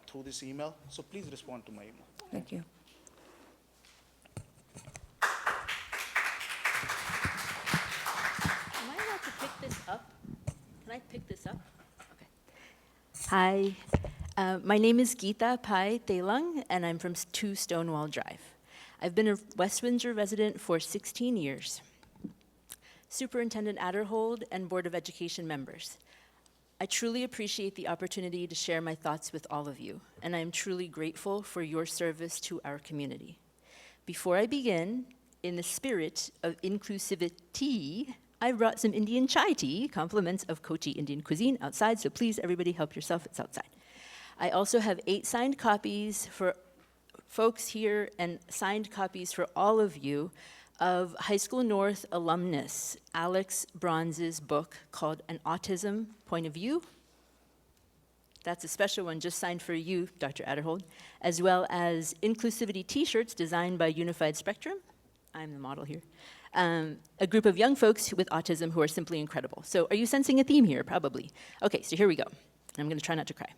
through this email, so please respond to my email. Thank you. Am I allowed to pick this up? Can I pick this up? Okay. Hi, my name is Geeta Pai Telang, and I'm from 2 Stonewall Drive. I've been a West Windsor resident for 16 years. Superintendent Adderhold and Board of Education members, I truly appreciate the opportunity to share my thoughts with all of you, and I am truly grateful for your service to our community. Before I begin, in the spirit of inclusivity, I brought some Indian chai tea, compliments of Kochi Indian cuisine, outside, so please, everybody help yourself, it's outside. I also have 8 signed copies for folks here and signed copies for all of you of High School North alumnus Alex Bronze's book called An Autism Point of View. That's a special one just signed for you, Dr. Adderhold, as well as inclusivity t-shirts designed by Unified Spectrum. I'm the model here. A group of young folks with autism who are simply incredible. So are you sensing a theme here? Probably. Okay, so here we go. I'm going to try not to cry.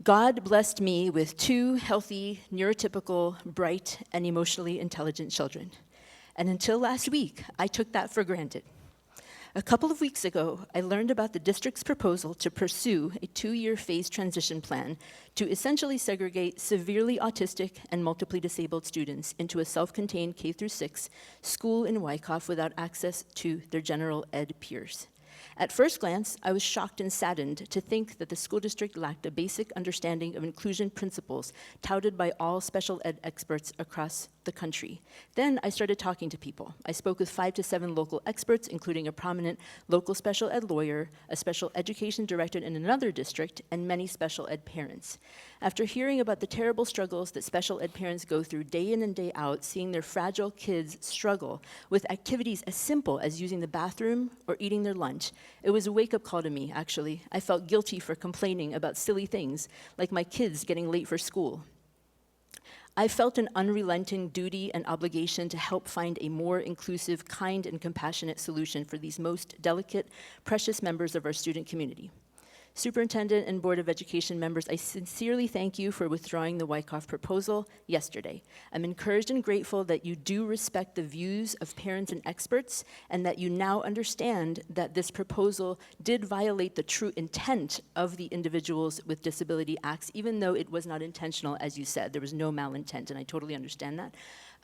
God blessed me with 2 healthy, neurotypical, bright, and emotionally intelligent children. And until last week, I took that for granted. A couple of weeks ago, I learned about the district's proposal to pursue a 2-year phased transition plan to essentially segregate severely autistic and multiply disabled students into a self-contained K-6 school in Wyckoff without access to their general ed peers. At first glance, I was shocked and saddened to think that the school district lacked a basic understanding of inclusion principles touted by all special ed experts across the country. Then I started talking to people. I spoke with 5 to 7 local experts, including a prominent local special ed lawyer, a special education director in another district, and many special ed parents. After hearing about the terrible struggles that special ed parents go through day in and day out, seeing their fragile kids struggle with activities as simple as using the bathroom or eating their lunch, it was a wake-up call to me, actually. I felt guilty for complaining about silly things, like my kids getting late for school. I felt an unrelenting duty and obligation to help find a more inclusive, kind, and compassionate solution for these most delicate, precious members of our student community. Superintendent and Board of Education members, I sincerely thank you for withdrawing the Wyckoff proposal yesterday. I'm encouraged and grateful that you do respect the views of parents and experts, and that you now understand that this proposal did violate the true intent of the Individuals with Disability Acts, even though it was not intentional, as you said. There was no malintent, and I totally understand that.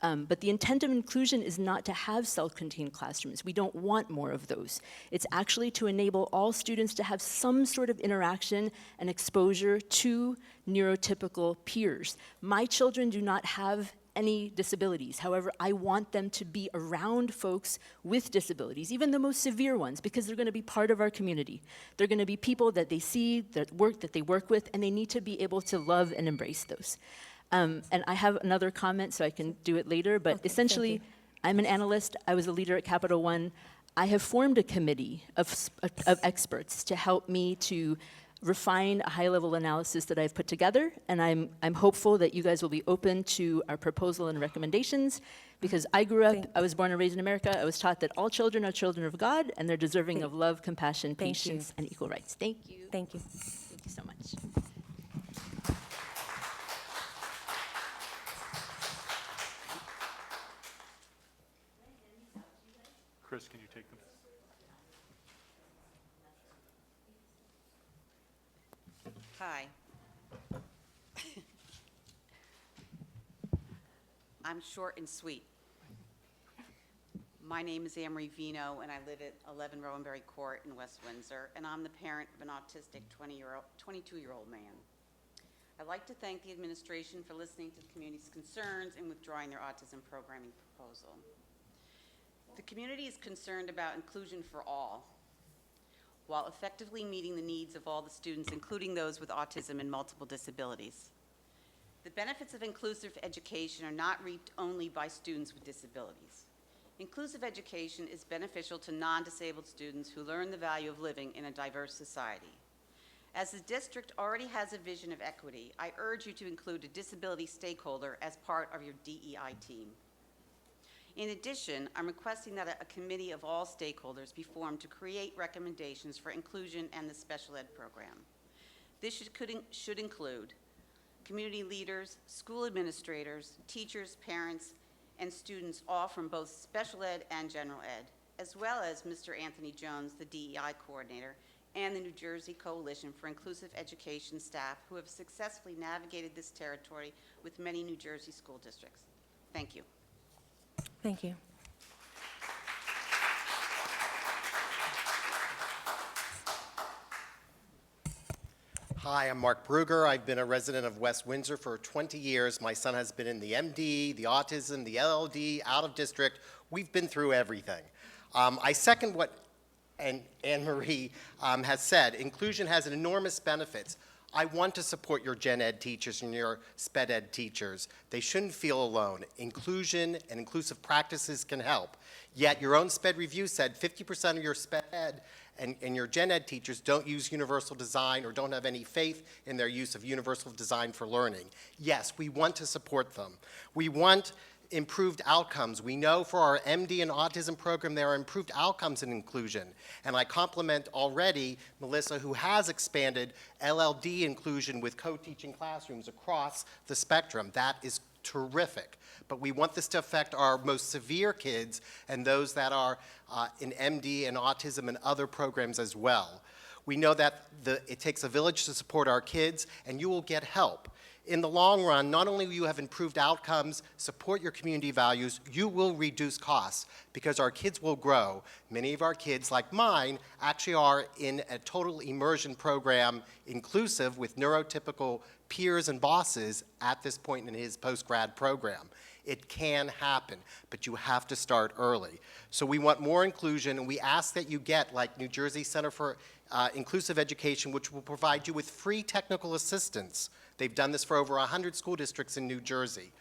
But the intent of inclusion is not to have self-contained classrooms. We don't want more of those. It's actually to enable all students to have some sort of interaction and exposure to neurotypical peers. My children do not have any disabilities. However, I want them to be around folks with disabilities, even the most severe ones, because they're going to be part of our community. They're going to be people that they see, that they work with, and they need to be able to love and embrace those. And I have another comment, so I can do it later, but essentially, I'm an analyst. I was a leader at Capital One. I have formed a committee of experts to help me to refine a high-level analysis that I've put together, and I'm hopeful that you guys will be open to our proposal and recommendations, because I grew up, I was born and raised in America. I was taught that all children are children of God, and they're deserving of love, compassion, patience, and equal rights. Thank you. Thank you. Thank you so much. Chris, can you take them? Hi. I'm short and sweet. My name is Amory Vino, and I live at 11 Rowanberry Court in West Windsor, and I'm the parent of an autistic 22-year-old man. I'd like to thank the administration for listening to the community's concerns and withdrawing their autism programming proposal. The community is concerned about inclusion for all, while effectively meeting the needs of all the students, including those with autism and multiple disabilities. The benefits of inclusive education are not reaped only by students with disabilities. Inclusive education is beneficial to non-disabled students who learn the value of living in a diverse society. As the district already has a vision of equity, I urge you to include a disability stakeholder as part of your DEI team. In addition, I'm requesting that a committee of all stakeholders be formed to create recommendations for inclusion and the special ed program. This should include community leaders, school administrators, teachers, parents, and students, all from both special ed and general ed, as well as Mr. Anthony Jones, the DEI coordinator, and the New Jersey Coalition for Inclusive Education staff, who have successfully navigated this territory with many New Jersey school districts. Thank you. Thank you. Hi, I'm Mark Bruger. I've been a resident of West Windsor for 20 years. My son has been in the MD, the autism, the LLD, out of district. We've been through everything. I second what Anne-Marie has said. Inclusion has enormous benefits. I want to support your gen ed teachers and your sped ed teachers. They shouldn't feel alone. Inclusion and inclusive practices can help. Yet your own sped review said 50% of your sped ed and your gen ed teachers don't use universal design or don't have any faith in their use of universal design for learning. Yes, we want to support them. We want improved outcomes. We know for our MD and autism program there are improved outcomes in inclusion. And I compliment already Melissa, who has expanded LLD inclusion with co-teaching classrooms across the spectrum. That is terrific. But we want this to affect our most severe kids and those that are in MD and autism and other programs as well. We know that it takes a village to support our kids, and you will get help. In the long run, not only will you have improved outcomes, support your community values, you will reduce costs because our kids will grow. Many of our kids, like mine, actually are in a total immersion program, inclusive with neurotypical peers and bosses at this point in his post-grad program. It can happen, but you have to start early. So we want more inclusion, and we ask that you get, like New Jersey Center for Inclusive Education, which will provide you with free technical assistance. They've done this for over 100 school districts in New Jersey.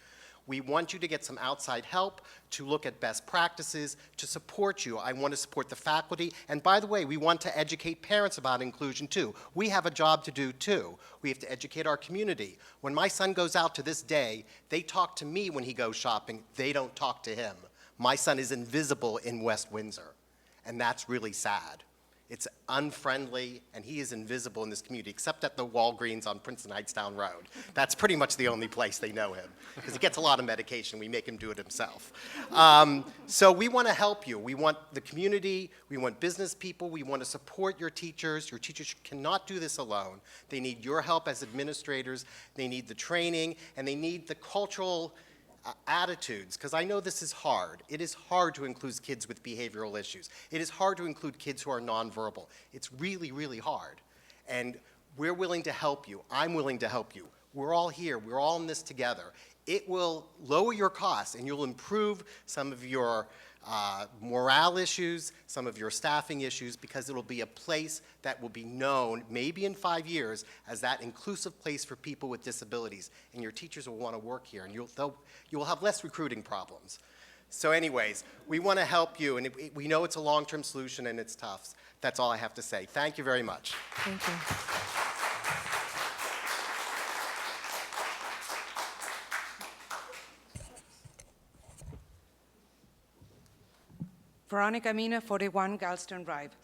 We want you to get some outside help, to look at best practices, to support you. I want to support the faculty. And by the way, we want to educate parents about inclusion too. We have a job to do too. We have to educate our community. When my son goes out to this day, they talk to me when he goes shopping. They don't talk to him. My son is invisible in West Windsor, and that's really sad. It's unfriendly, and he is invisible in this community, except at the Walgreens on Princeton Heights Down Road. That's pretty much the only place they know him, because he gets a lot of medication. We make him do it himself. So we want to help you. We want the community. We want business people. We want to support your teachers. Your teachers cannot do this alone. They need your help as administrators. They need the training, and they need the cultural attitudes, because I know this is hard. It is hard to include kids with behavioral issues. It is hard to include kids who are nonverbal. It's really, really hard. And we're willing to help you. I'm willing to help you. We're all here. We're all in this together. It will lower your costs, and you'll improve some of your morale issues, some of your staffing issues, because it'll be a place that will be known, maybe in 5 years, as that inclusive place for people with disabilities. And your teachers will want to work here, and you will have less recruiting problems. So anyways, we want to help you, and we know it's a long-term solution, and it's tough. That's all I have to say. Thank you very much. Thank you. Veronica Mina, 41 Galston Drive.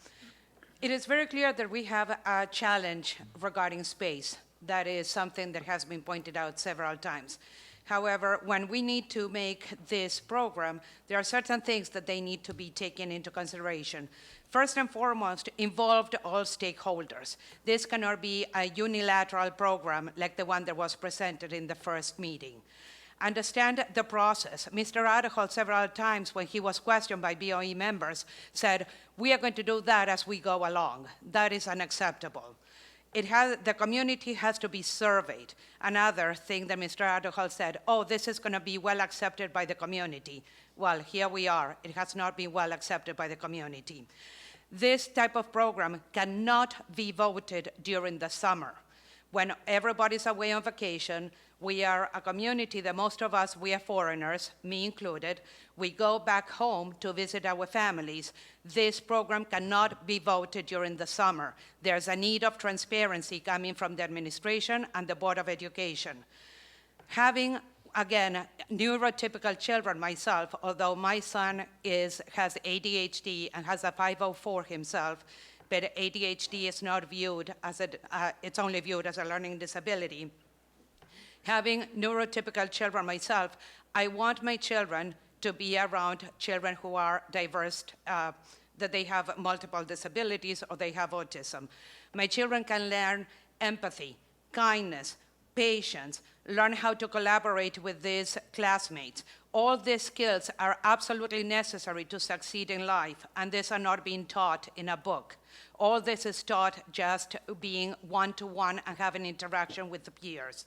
It is very clear that we have a challenge regarding space. That is something that has been pointed out several times. However, when we need to make this program, there are certain things that they need to be taken into consideration. First and foremost, involve all stakeholders. This cannot be a unilateral program like the one that was presented in the first meeting. Understand the process. Mr. Adahol several times when he was questioned by BOE members said, we are going to do that as we go along. That is unacceptable. The community has to be surveyed. Another thing that Mr. Adahol said, oh, this is going to be well accepted by the community. Well, here we are. It has not been well accepted by the community. This type of program cannot be voted during the summer. When everybody's away on vacation, we are a community that most of us, we are foreigners, me included. We go back home to visit our families. This program cannot be voted during the summer. There's a need of transparency coming from the administration and the Board of Education. Having, again, neurotypical children myself, although my son has ADHD and has a 504 himself, but ADHD is not viewed as it's only viewed as a learning disability. Having neurotypical children myself, I want my children to be around children who are diverse, that they have multiple disabilities or they have autism. My children can learn empathy, kindness, patience, learn how to collaborate with these classmates. All these skills are absolutely necessary to succeed in life, and these are not being taught in a book. All this is taught just being one-to-one and having interaction with the peers.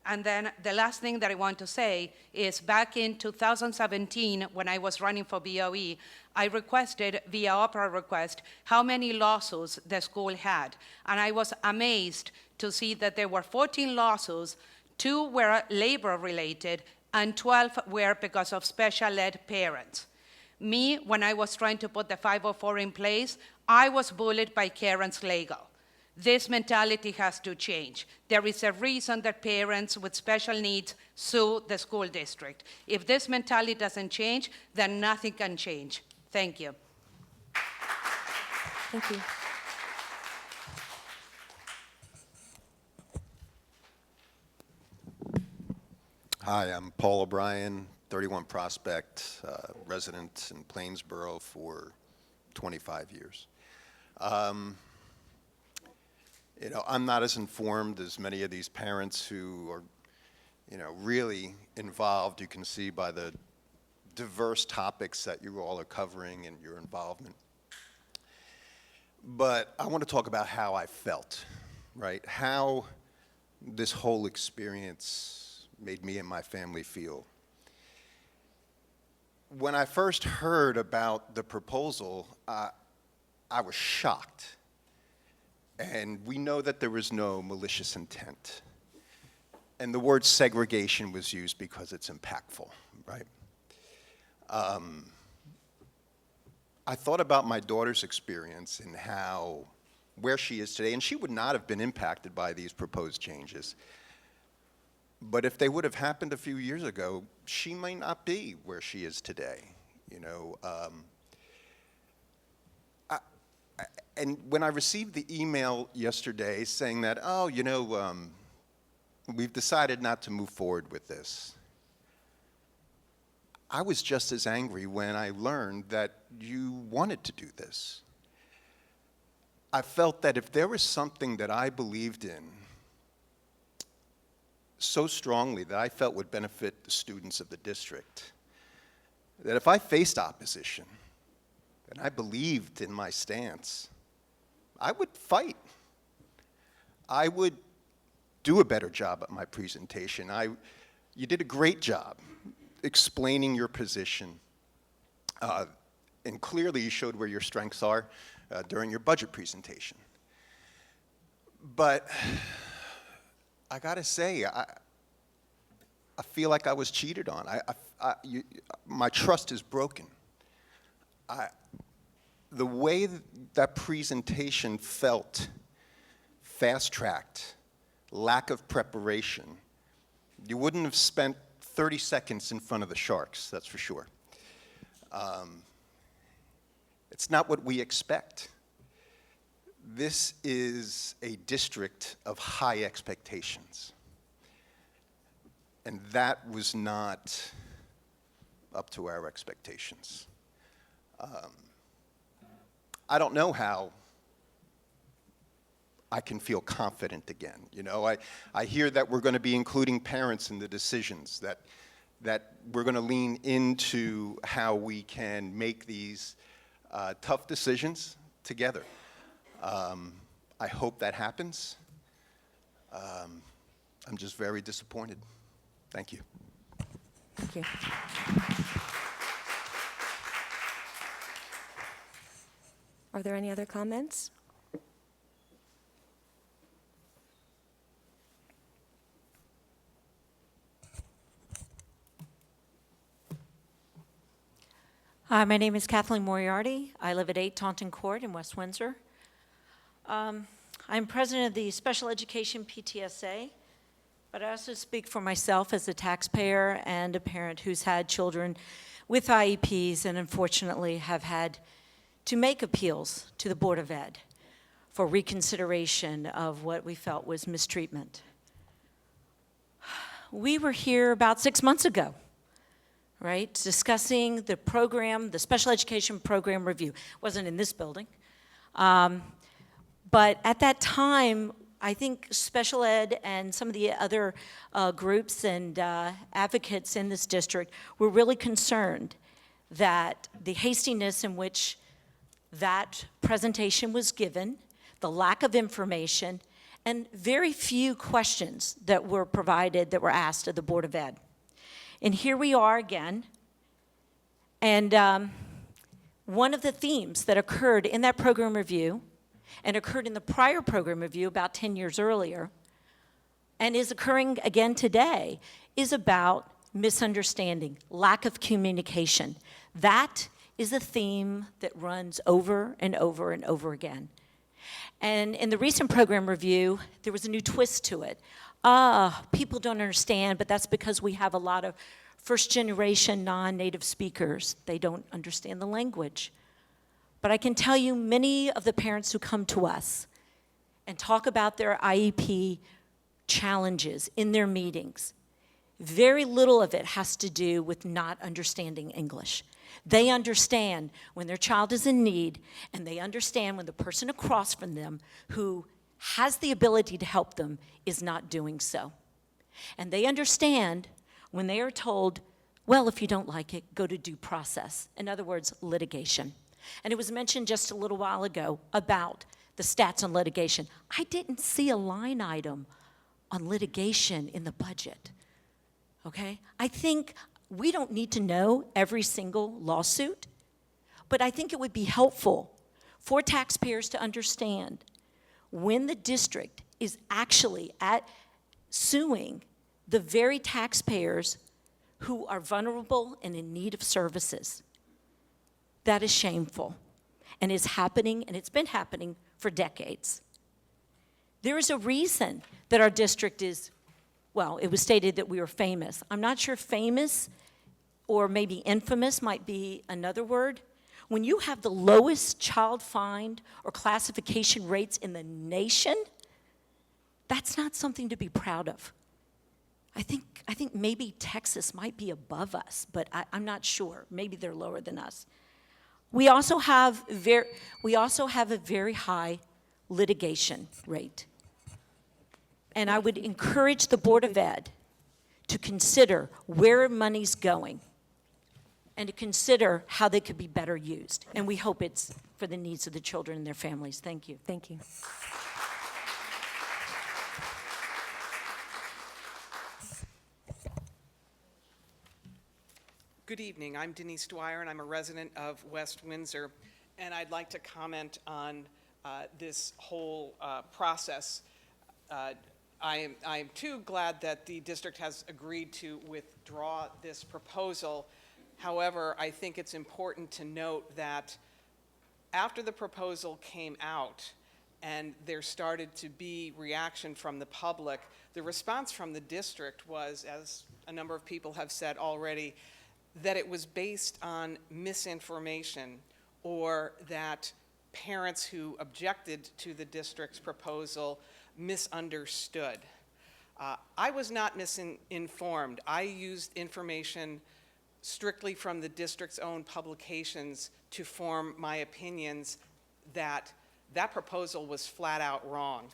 And then the last thing that I want to say is back in 2017, when I was running for BOE, I requested via Oprah request how many lawsuits the school had. And I was amazed to see that there were 14 lawsuits, 2 were labor related, and 12 were because of special ed parents. Me, when I was trying to put the 504 in place, I was bullied by Karen's Legal. This mentality has to change. There is a reason that parents with special needs sue the school district. If this mentality doesn't change, then nothing can change. Thank you. Thank you. Hi, I'm Paul O'Brien, 31 Prospect, resident in Plainsboro for 25 years. You know, I'm not as informed as many of these parents who are, you know, really involved. You can see by the diverse topics that you all are covering and your involvement. But I want to talk about how I felt, right? How this whole experience made me and my family feel. When I first heard about the proposal, I was shocked. And we know that there was no malicious intent. And the word segregation was used because it's impactful, right? I thought about my daughter's experience and where she is today, and she would not have been impacted by these proposed changes. But if they would have happened a few years ago, she might not be where she is today, you know. And when I received the email yesterday saying that, oh, you know, we've decided not to move forward with this, I was just as angry when I learned that you wanted to do this. I felt that if there was something that I believed in so strongly that I felt would benefit the students of the district, that if I faced opposition and I believed in my stance, I would fight. I would do a better job at my presentation. You did a great job explaining your position, and clearly you showed where your strengths are during your budget presentation. But I gotta say, I feel like I was cheated on. My trust is broken. The way that presentation felt fast-tracked, lack of preparation, you wouldn't have spent 30 seconds in front of the Sharks, that's for sure. It's not what we expect. This is a district of high expectations. And that was not up to our expectations. I don't know how I can feel confident again. You know, I hear that we're going to be including parents in the decisions, that we're going to lean into how we can make these tough decisions together. I hope that happens. I'm just very disappointed. Thank you. Thank you. Are there any other comments? Hi, my name is Kathleen Moriarty. I live at 8 Taunton Court in West Windsor. I'm president of the Special Education PTSA, but I also speak for myself as a taxpayer and a parent who's had children with IEPs and unfortunately have had to make appeals to the Board of Ed for reconsideration of what we felt was mistreatment. We were here about 6 months ago, right, discussing the program, the special education program review. It wasn't in this building. But at that time, I think special ed and some of the other groups and advocates in this district were really concerned that the hastiness in which that presentation was given, the lack of information, and very few questions that were provided, that were asked of the Board of Ed. And here we are again, and one of the themes that occurred in that program review and occurred in the prior program review about 10 years earlier, and is occurring again today, is about misunderstanding, lack of communication. That is a theme that runs over and over and over again. And in the recent program review, there was a new twist to it. People don't understand, but that's because we have a lot of first-generation non-native speakers. They don't understand the language. But I can tell you many of the parents who come to us and talk about their IEP challenges in their meetings, very little of it has to do with not understanding English. They understand when their child is in need, and they understand when the person across from them who has the ability to help them is not doing so. And they understand when they are told, well, if you don't like it, go to due process. In other words, litigation. And it was mentioned just a little while ago about the stats on litigation. I didn't see a line item on litigation in the budget, okay? I think we don't need to know every single lawsuit, but I think it would be helpful for taxpayers to understand when the district is actually suing the very taxpayers who are vulnerable and in need of services. That is shameful, and is happening, and it's been happening for decades. There is a reason that our district is, well, it was stated that we were famous. I'm not sure famous or maybe infamous might be another word. When you have the lowest child find or classification rates in the nation, that's not something to be proud of. I think maybe Texas might be above us, but I'm not sure. Maybe they're lower than us. We also have a very high litigation rate. And I would encourage the Board of Ed to consider where money's going and to consider how they could be better used. And we hope it's for the needs of the children and their families. Thank you. Thank you. Good evening. I'm Denise Dwyer, and I'm a resident of West Windsor. And I'd like to comment on this whole process. I am too glad that the district has agreed to withdraw this proposal. However, I think it's important to note that after the proposal came out and there started to be reaction from the public, the response from the district was, as a number of people have said already, that it was based on misinformation, or that parents who objected to the district's proposal misunderstood. I was not misinformed. I used information strictly from the district's own publications to form my opinions that that proposal was flat out wrong.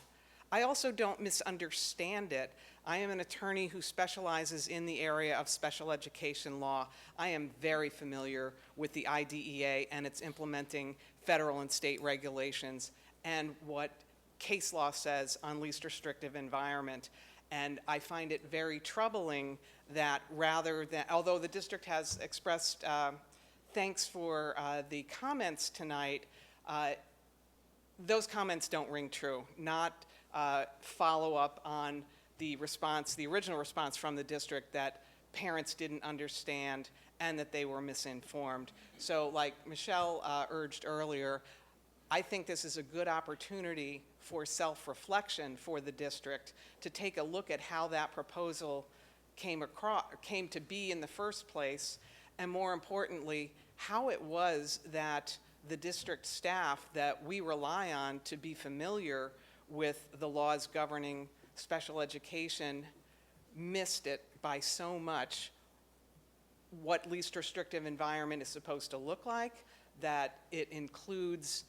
I also don't misunderstand it. I am an attorney who specializes in the area of special education law. I am very familiar with the IDEA and its implementing federal and state regulations and what case law says on least restrictive environment. And I find it very troubling that rather than, although the district has expressed thanks for the comments tonight, those comments don't ring true, not follow up on the response, the original response from the district that parents didn't understand and that they were misinformed. So like Michelle urged earlier, I think this is a good opportunity for self-reflection for the district to take a look at how that proposal came to be in the first place, and more importantly, how it was that the district staff that we rely on to be familiar with the laws governing special education missed it by so much what least restrictive environment is supposed to look like, that it includes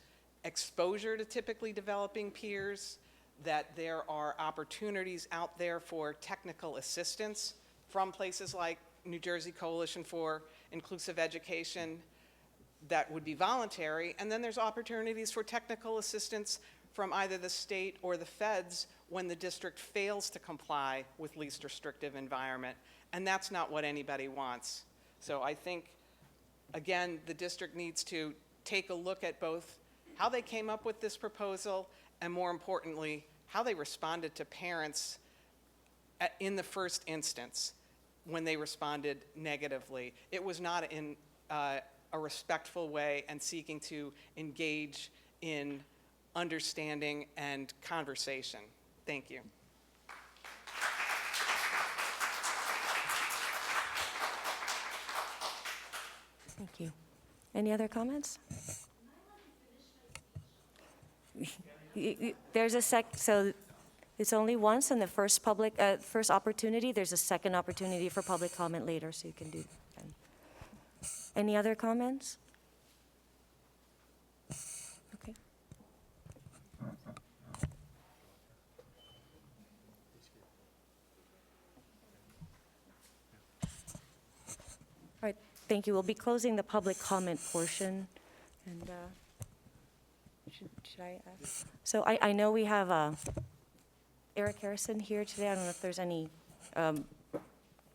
exposure to typically developing peers, that there are opportunities out there for technical assistance from places like New Jersey Coalition for Inclusive Education that would be voluntary, and then there's opportunities for technical assistance from either the state or the feds when the district fails to comply with least restrictive environment, and that's not what anybody wants. So I think, again, the district needs to take a look at both how they came up with this proposal and, more importantly, how they responded to parents in the first instance when they responded negatively. It was not in a respectful way and seeking to engage in understanding and conversation. Thank you. Thank you. Any other comments? There's a so it's only once in the first first opportunity. There's a second opportunity for public comment later, so you can do that. Any other comments? Okay. All right, thank you. We'll be closing the public comment portion, and should I ask? So I know we have Eric Harrison here today. I don't know if there's any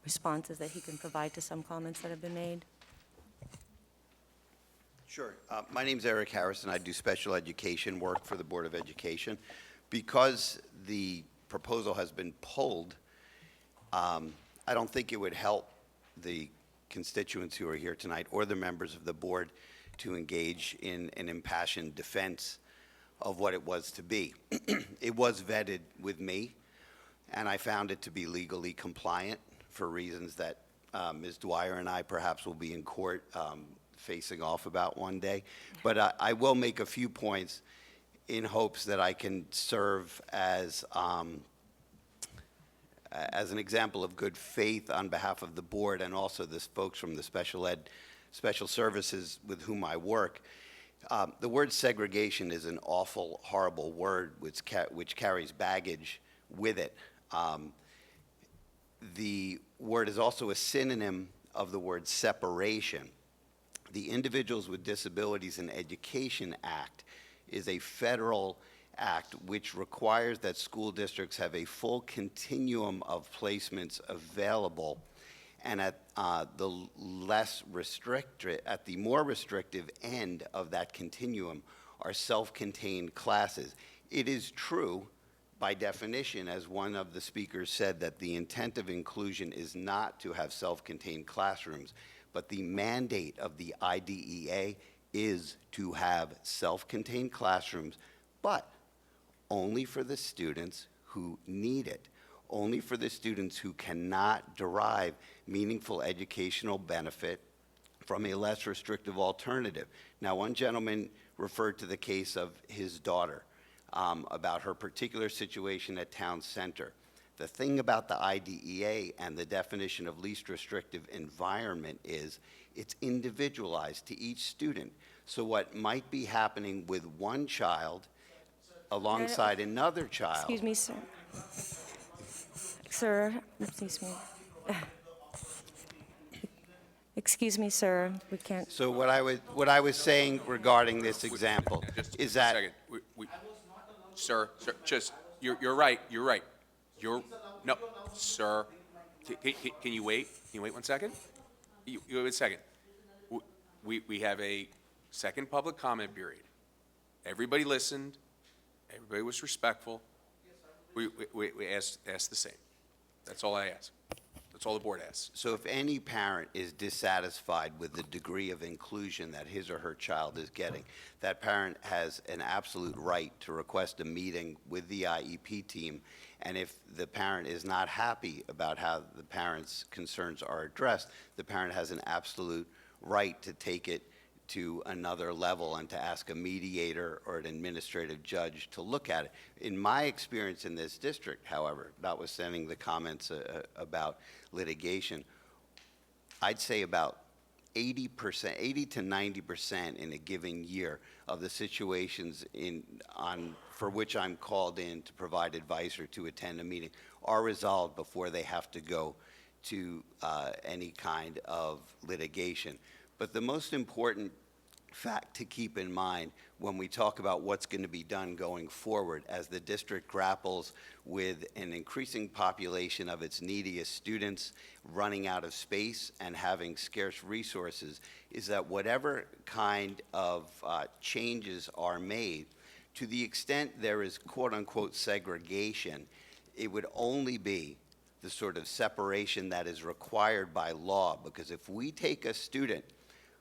responses that he can provide to some comments that have been made. Sure. My name's Eric Harrison. I do special education work for the Board of Education. Because the proposal has been pulled, I don't think it would help the constituents who are here tonight or the members of the board to engage in an impassioned defense of what it was to be. It was vetted with me, and I found it to be legally compliant for reasons that Ms. Dwyer and I perhaps will be in court facing off about one day. But I will make a few points in hopes that I can serve as an example of good faith on behalf of the board and also the folks from the special services with whom I work. The word segregation is an awful, horrible word which carries baggage with it. The word is also a synonym of the word separation. The Individuals with Disabilities in Education Act is a federal act which requires that school districts have a full continuum of placements available, and at the more restrictive end of that continuum are self-contained classes. It is true, by definition, as one of the speakers said, that the intent of inclusion is not to have self-contained classrooms, but the mandate of the IDEA is to have self-contained classrooms, but only for the students who need it, only for the students who cannot derive meaningful educational benefit from a less restrictive alternative. Now, one gentleman referred to the case of his daughter, about her particular situation at Town Center. The thing about the IDEA and the definition of least restrictive environment is it's individualized to each student. So what might be happening with one child alongside another child. Excuse me, sir. Sir, excuse me. Excuse me, sir, we can't. So what I was saying regarding this example is that. Just a second. Sir, you're right. No, sir. Can you wait? Can you wait 1 second? You wait a second. We have a second public comment period. Everybody listened. Everybody was respectful. We asked the same. That's all I ask. That's all the board asks. So if any parent is dissatisfied with the degree of inclusion that his or her child is getting, that parent has an absolute right to request a meeting with the IEP team. And if the parent is not happy about how the parent's concerns are addressed, the parent has an absolute right to take it to another level and to ask a mediator or an administrative judge to look at it. In my experience in this district, however, notwithstanding the comments about litigation, I'd say about 80 to 90% in a given year of the situations for which I'm called in to provide advice or to attend a meeting are resolved before they have to go to any kind of litigation. But the most important fact to keep in mind when we talk about what's going to be done going forward as the district grapples with an increasing population of its neediest students running out of space and having scarce resources is that whatever kind of changes are made, to the extent there is quote-unquote segregation, it would only be the sort of separation that is required by law. Because if we take a student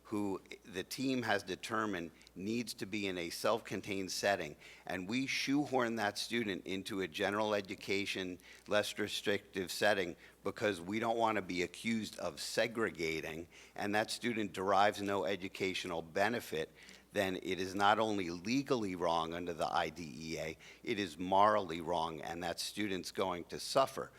who the team has determined needs to be in a self-contained setting, and we shoehorn that student into a general education, less restrictive setting because we don't want to be accused of segregating, and that student derives no educational benefit, then it is not only legally wrong under the IDEA, it is morally wrong, and that student's going to suffer.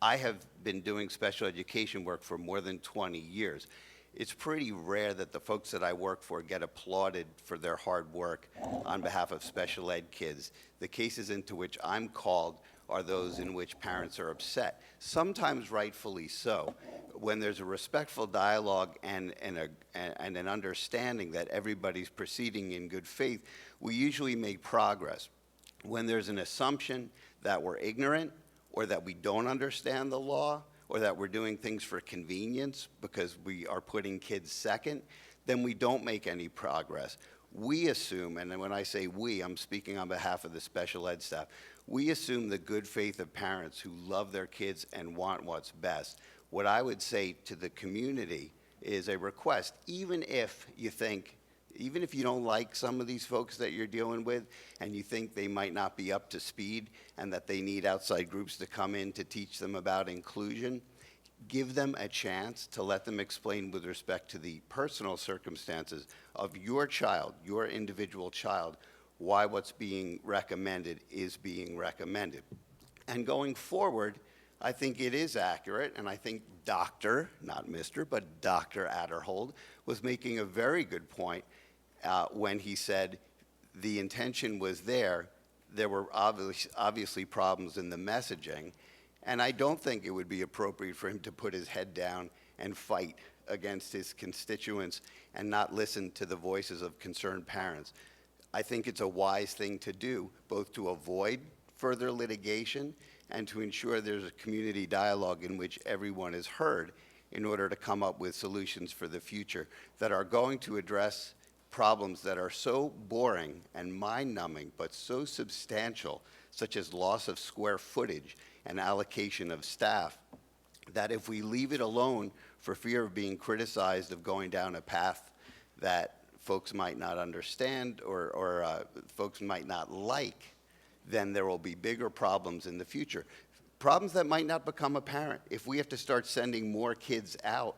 I have been doing special education work for more than 20 years. It's pretty rare that the folks that I work for get applauded for their hard work on behalf of special ed kids. The cases into which I'm called are those in which parents are upset, sometimes rightfully so. When there's a respectful dialogue and an understanding that everybody's proceeding in good faith, we usually make progress. When there's an assumption that we're ignorant or that we don't understand the law, or that we're doing things for convenience because we are putting kids second, then we don't make any progress. We assume, and when I say we, I'm speaking on behalf of the special ed staff, we assume the good faith of parents who love their kids and want what's best. What I would say to the community is a request, even if you don't like some of these folks that you're dealing with and you think they might not be up to speed and that they need outside groups to come in to teach them about inclusion, give them a chance to let them explain with respect to the personal circumstances of your child, your individual child, why what's being recommended is being recommended. And going forward, I think it is accurate, and I think Dr., not Mr., but Dr. Adderhold was making a very good point when he said the intention was there. There were obviously problems in the messaging, and I don't think it would be appropriate for him to put his head down and fight against his constituents and not listen to the voices of concerned parents. I think it's a wise thing to do, both to avoid further litigation and to ensure there's a community dialogue in which everyone is heard in order to come up with solutions for the future that are going to address problems that are so boring and mind-numbing but so substantial, such as loss of square footage and allocation of staff, that if we leave it alone for fear of being criticized of going down a path that folks might not understand or folks might not like, then there will be bigger problems in the future. Problems that might not become apparent. If we have to start sending more kids out,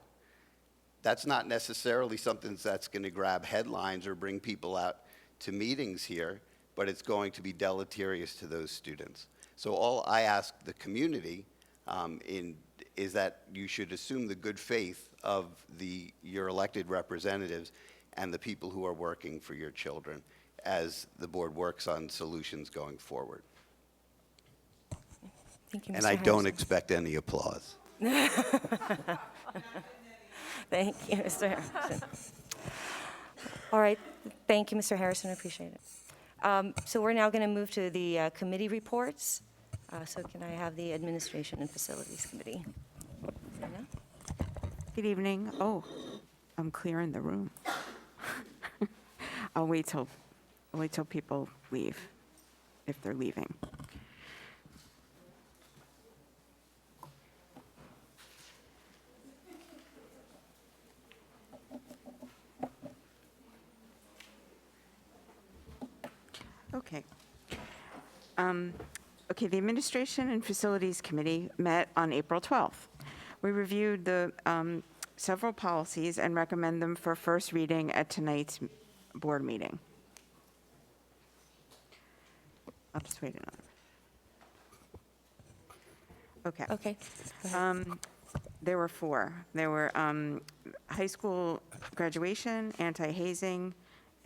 that's not necessarily something that's going to grab headlines or bring people out to meetings here, but it's going to be deleterious to those students. So all I ask the community is that you should assume the good faith of your elected representatives and the people who are working for your children as the board works on solutions going forward. Thank you, Mr. And I don't Harrison. expect any applause. Thank you, Mr. Harrison. All right, thank you, Mr. Harrison, I appreciate it. So we're now going to move to the committee reports. So can I have the Administration and Facilities Committee? Zena? Good evening. Oh, I'm clearing the room. I'll wait till people leave, if they're leaving. Okay. Okay, the Administration and Facilities Committee met on April 12th. We reviewed the several policies and recommend them for first reading at tonight's board meeting. I'll just wait another. Okay. Okay. There were four. There were high school graduation, anti-hazing,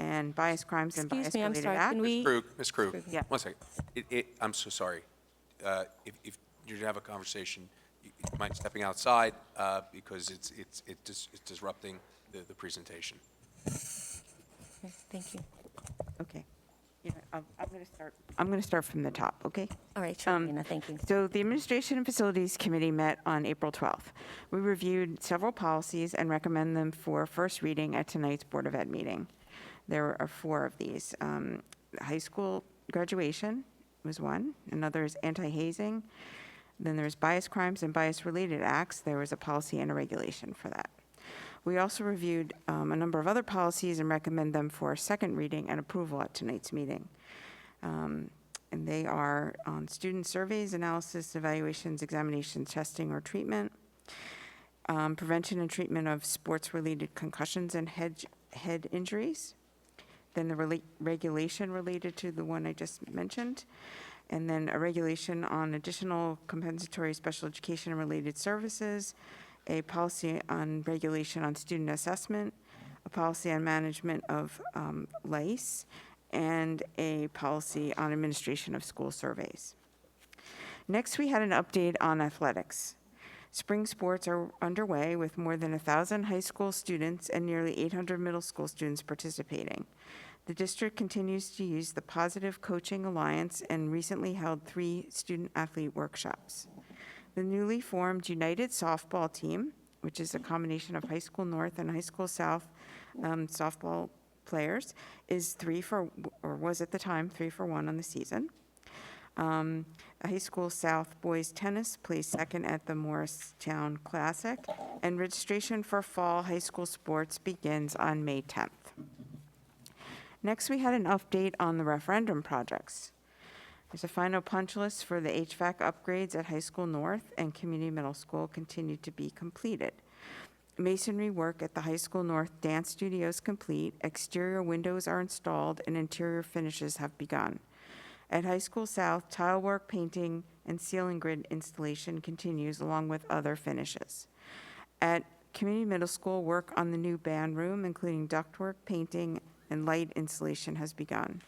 and bias crimes and Excuse me, I'm bias-related sorry, acts. can we? Ms. Krug, Yeah. one second. I'm so sorry. If you're to have a conversation, you mind stepping outside because it's disrupting the presentation. Okay, thank you. Okay. Yeah, I'm going to start from the top, okay? All right, sure, Zena, thank you. So the Administration and Facilities Committee met on April 12th. We reviewed several policies and recommend them for first reading at tonight's Board of Ed meeting. There are four of these. High school graduation was one. Another is anti-hazing. Then there's bias crimes and bias-related acts. There was a policy and a regulation for that. We also reviewed a number of other policies and recommend them for second reading and approval at tonight's meeting. And they are on student surveys, analysis, evaluations, examinations, testing, or treatment, prevention and treatment of sports-related concussions and head injuries, then the regulation related to the one I just mentioned, and then a regulation on additional compensatory special education and related services, a policy on regulation on student assessment, a policy on management of LICE, and a policy on administration of school surveys. Next, we had an update on athletics. Spring sports are underway with more than 1,000 high school students and nearly 800 middle school students participating. The district continues to use the Positive Coaching Alliance and recently held 3 student-athlete workshops. The newly formed United Softball Team, which is a combination of High School North and High School South softball players, is was at the time 3-for-1 on the season. High School South Boys Tennis placed second at the Morristown Classic, and registration for fall high school sports begins on May 10th. Next, we had an update on the referendum projects. There's a final punch list for the HVAC upgrades at High School North and Community Middle School continued to be completed. Masonry work at the High School North Dance Studio is complete, exterior windows are installed, and interior finishes have begun. At High School South, tile work, painting, and ceiling grid installation continues along with other finishes. At Community Middle School, work on the new band room, including ductwork, painting, and light installation has begun.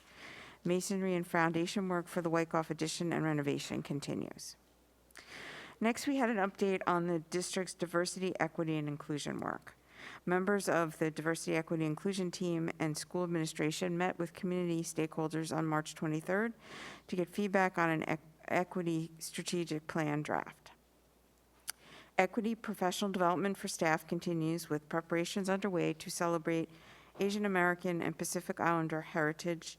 Masonry and foundation work for the Wyckoff addition and renovation continues. Next, we had an update on the district's diversity, equity, and inclusion work. Members of the Diversity, Equity, Inclusion team and school administration met with community stakeholders on March 23rd to get feedback on an equity strategic plan draft. Equity professional development for staff continues with preparations underway to celebrate Asian American and Pacific Islander Heritage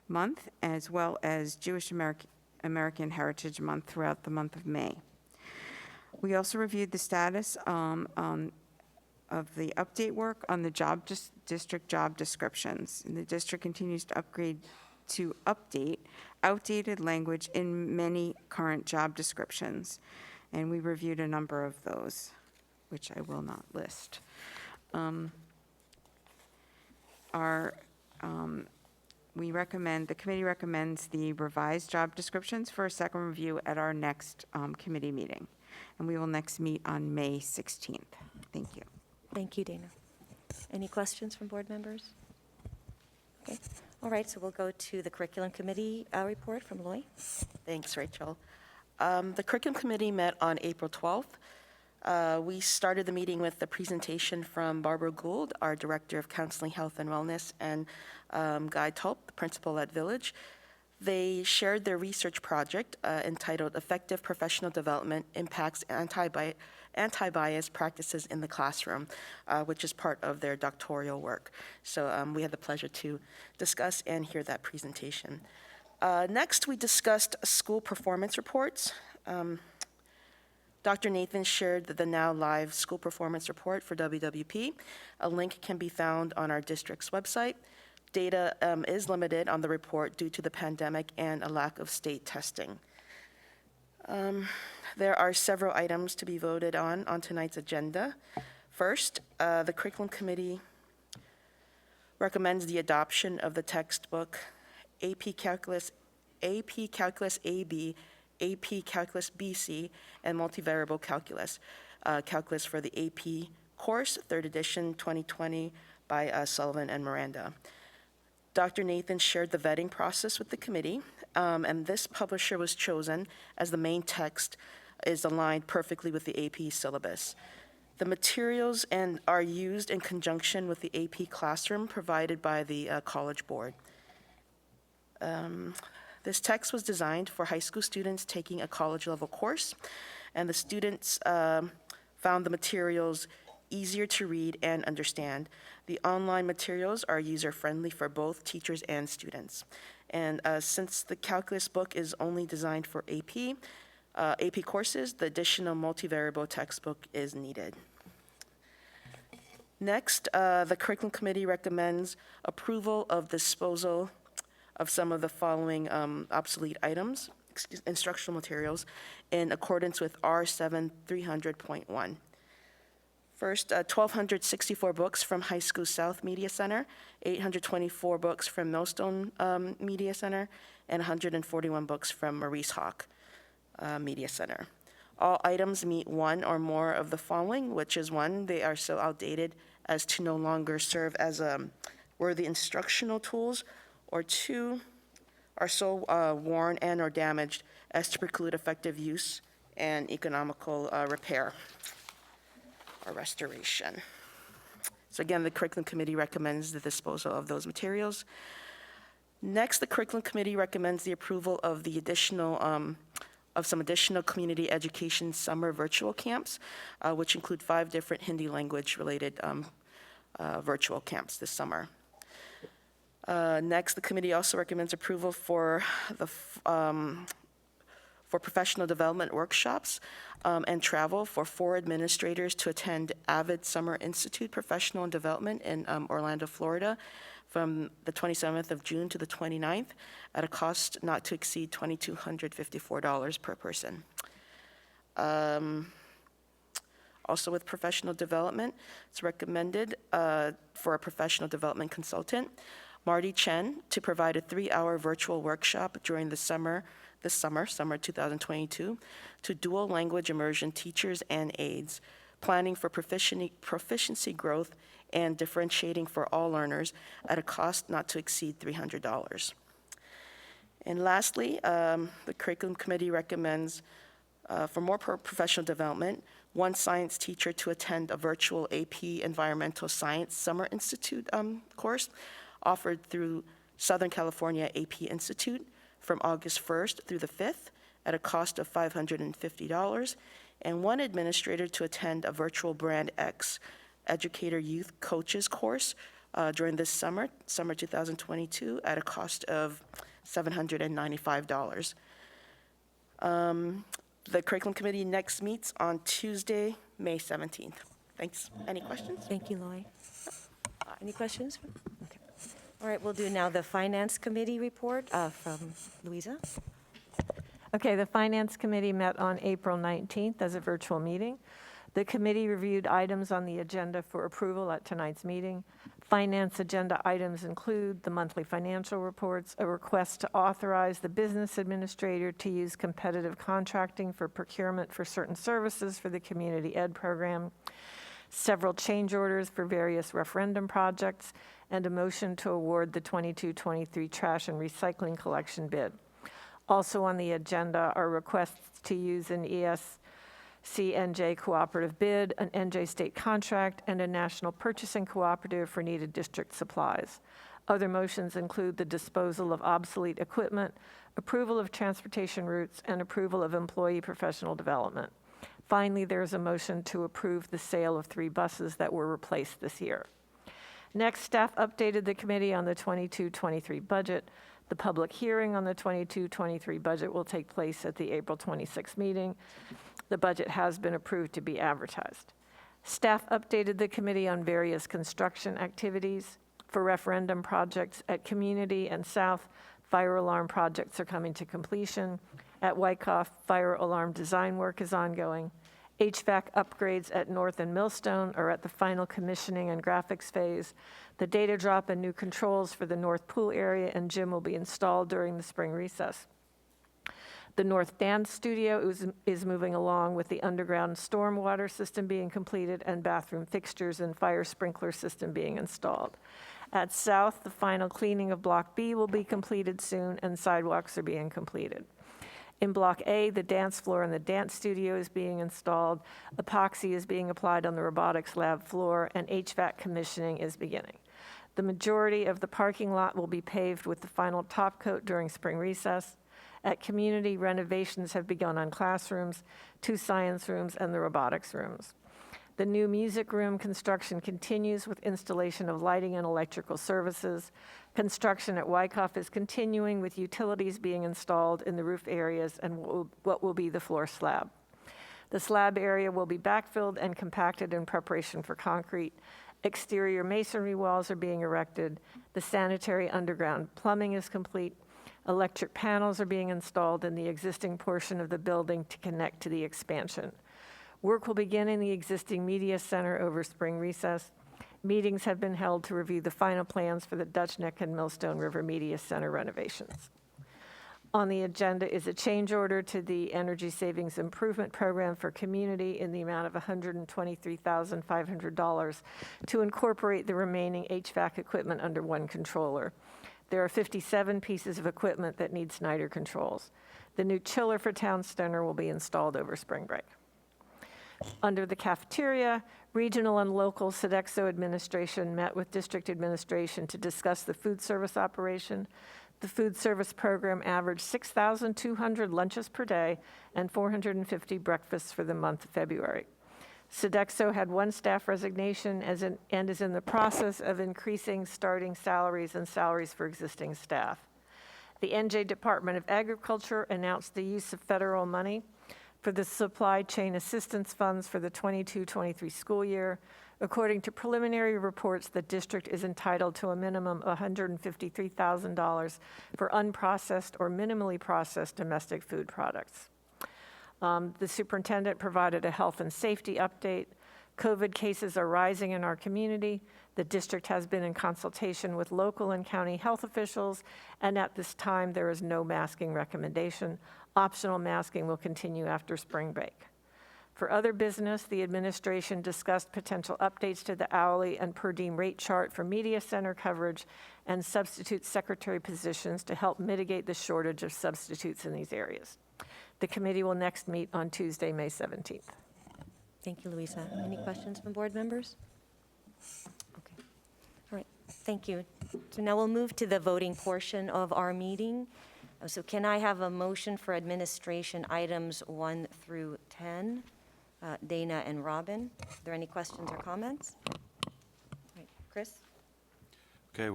Month, as well as Jewish American Heritage Month throughout the month of May. We also reviewed the status of the update work on the district job descriptions. And the district continues to update outdated language in many current job descriptions. And we reviewed a number of those, which I will not list. The committee recommends the revised job descriptions for a second review at our next committee meeting. And we will next meet on May 16th. Thank you. Thank you, Dana. Any questions from board members? Okay. All right, so we'll go to the curriculum committee report from Loy. Thanks, Rachel. The curriculum committee met on April 12th. We started the meeting with the presentation from Barbara Gould, our Director of Counseling, Health, and Wellness, and Guy Tulp, the principal at Village. They shared their research project entitled Effective Professional Development Impacts Anti-Bias Practices in the Classroom, which is part of their doctoral work. So we had the pleasure to discuss and hear that presentation. Next, we discussed school performance reports. Dr. Nathan shared the now live school performance report for WWP. A link can be found on our district's website. Data is limited on the report due to the pandemic and a lack of state testing. There are several items to be voted on tonight's agenda. First, the curriculum committee recommends the adoption of the textbook AP Calculus AB, AP Calculus BC, and Multivariable Calculus, Calculus for the AP course, 3rd edition, 2020, by Sullivan and Miranda. Dr. Nathan shared the vetting process with the committee, and this publisher was chosen as the main text is aligned perfectly with the AP syllabus. The materials are used in conjunction with the AP classroom provided by the College Board. This text was designed for high school students taking a college-level course, and the students found the materials easier to read and understand. The online materials are user-friendly for both teachers and students. And since the calculus book is only designed for AP courses, the additional multivariable textbook is needed. Next, the curriculum committee recommends approval of disposal of some of the following obsolete items, instructional materials, in accordance with R7 300.1. First, 1,264 books from High School South Media Center, 824 books from Millstone Media Center, and 141 books from Maurice Hawk Media Center. All items meet one or more of the following, which is one, they are so outdated as to no longer serve as worthy instructional tools, or two, are so worn and or damaged as to preclude effective use and economical repair or restoration. So again, the curriculum committee recommends the disposal of those materials. Next, the curriculum committee recommends the approval of the additional of some additional community education summer virtual camps, which include 5 different Hindi language related virtual camps this summer. Next, the committee also recommends approval for the for professional development workshops and travel for 4 administrators to attend Avid Summer Institute Professional Development in Orlando, Florida, from the 27th of June to the 29th at a cost not to exceed $2,254 per person. Also with professional development, it's recommended for a professional development consultant, Marty Chen, to provide a 3-hour virtual workshop during the summer 2022, to dual language immersion teachers and aides, planning for proficiency growth and differentiating for all learners at a cost not to exceed $300. And lastly, the curriculum committee recommends for more professional development, one science teacher to attend a virtual AP Environmental Science Summer Institute course offered through Southern California AP Institute from August 1st through the 5th at a cost of $550, and one administrator to attend a virtual Brand X Educator Youth Coaches course during this summer 2022, at a cost of $795. The curriculum committee next meets on Tuesday, May 17th. Thanks. Any questions? Thank you, Lori. Any questions? Okay. All right, we'll do now the Finance Committee report from Louisa. Okay, the Finance Committee met on April 19th as a virtual meeting. The committee reviewed items on the agenda for approval at tonight's meeting. Finance agenda items include the monthly financial reports, a request to authorize the business administrator to use competitive contracting for procurement for certain services for the community ed program, several change orders for various referendum projects, and a motion to award the 22-23 trash and recycling collection bid. Also on the agenda are requests to use an ESC-NJ cooperative bid, an NJ state contract, and a national purchasing cooperative for needed district supplies. Other motions include the disposal of obsolete equipment, approval of transportation routes, and approval of employee professional development. Finally, there is a motion to approve the sale of 3 buses that were replaced this year. Next, staff updated the committee on the 22-23 budget. The public hearing on the 22-23 budget will take place at the April 26 meeting. The budget has been approved to be advertised. Staff updated the committee on various construction activities. For referendum projects at Community and South, fire alarm projects are coming to completion. At Wyckoff, fire alarm design work is ongoing. HVAC upgrades at North and Millstone are at the final commissioning and graphics phase. The data drop and new controls for the North Pool area and gym will be installed during the spring recess. The North Dance Studio is moving along with the underground stormwater system being completed and bathroom fixtures and fire sprinkler system being installed. At South, the final cleaning of Block B will be completed soon and sidewalks are being completed. In Block A, the dance floor and the dance studio is being installed, epoxy is being applied on the robotics lab floor, and HVAC commissioning is beginning. The majority of the parking lot will be paved with the final top coat during spring recess. At Community, renovations have begun on classrooms, 2 science rooms, and the robotics rooms. The new music room construction continues with installation of lighting and electrical services. Construction at Wyckoff is continuing with utilities being installed in the roof areas and what will be the floor slab. The slab area will be backfilled and compacted in preparation for concrete. Exterior masonry walls are being erected. The sanitary underground plumbing is complete. Electric panels are being installed in the existing portion of the building to connect to the expansion. Work will begin in the existing media center over spring recess. Meetings have been held to review the final plans for the Dutch Neck and Millstone River Media Center renovations. On the agenda is a change order to the Energy Savings Improvement Program for Community in the amount of $123,500 to incorporate the remaining HVAC equipment under one controller. There are 57 pieces of equipment that need Snyder controls. The new chiller for Town Center will be installed over spring break. Under the cafeteria, regional and local Sodexo administration met with district administration to discuss the food service operation. The food service program averaged 6,200 lunches per day and 450 breakfasts for the month of February. Sodexo had 1 staff resignation and is in the process of increasing starting salaries and salaries for existing staff. The NJ Department of Agriculture announced the use of federal money for the supply chain assistance funds for the 22-23 school year. According to preliminary reports, the district is entitled to a minimum of $153,000 for unprocessed or minimally processed domestic food products. The superintendent provided a health and safety update. COVID cases are rising in our community. The district has been in consultation with local and county health officials, and at this time, there is no masking recommendation. Optional masking will continue after spring break. For other business, the administration discussed potential updates to the hourly and per diem rate chart for media center coverage and substitute secretary positions to help mitigate the shortage of substitutes in these areas. The committee will next meet on Tuesday, May 17th. Thank you, Louisa. Any questions from board members? Okay. All right. Thank you. So now we'll move to the voting portion of our meeting. So can I have a motion for administration items 1 through 10? Dana and Robin, are there any questions or comments? All right. Chris? Okay,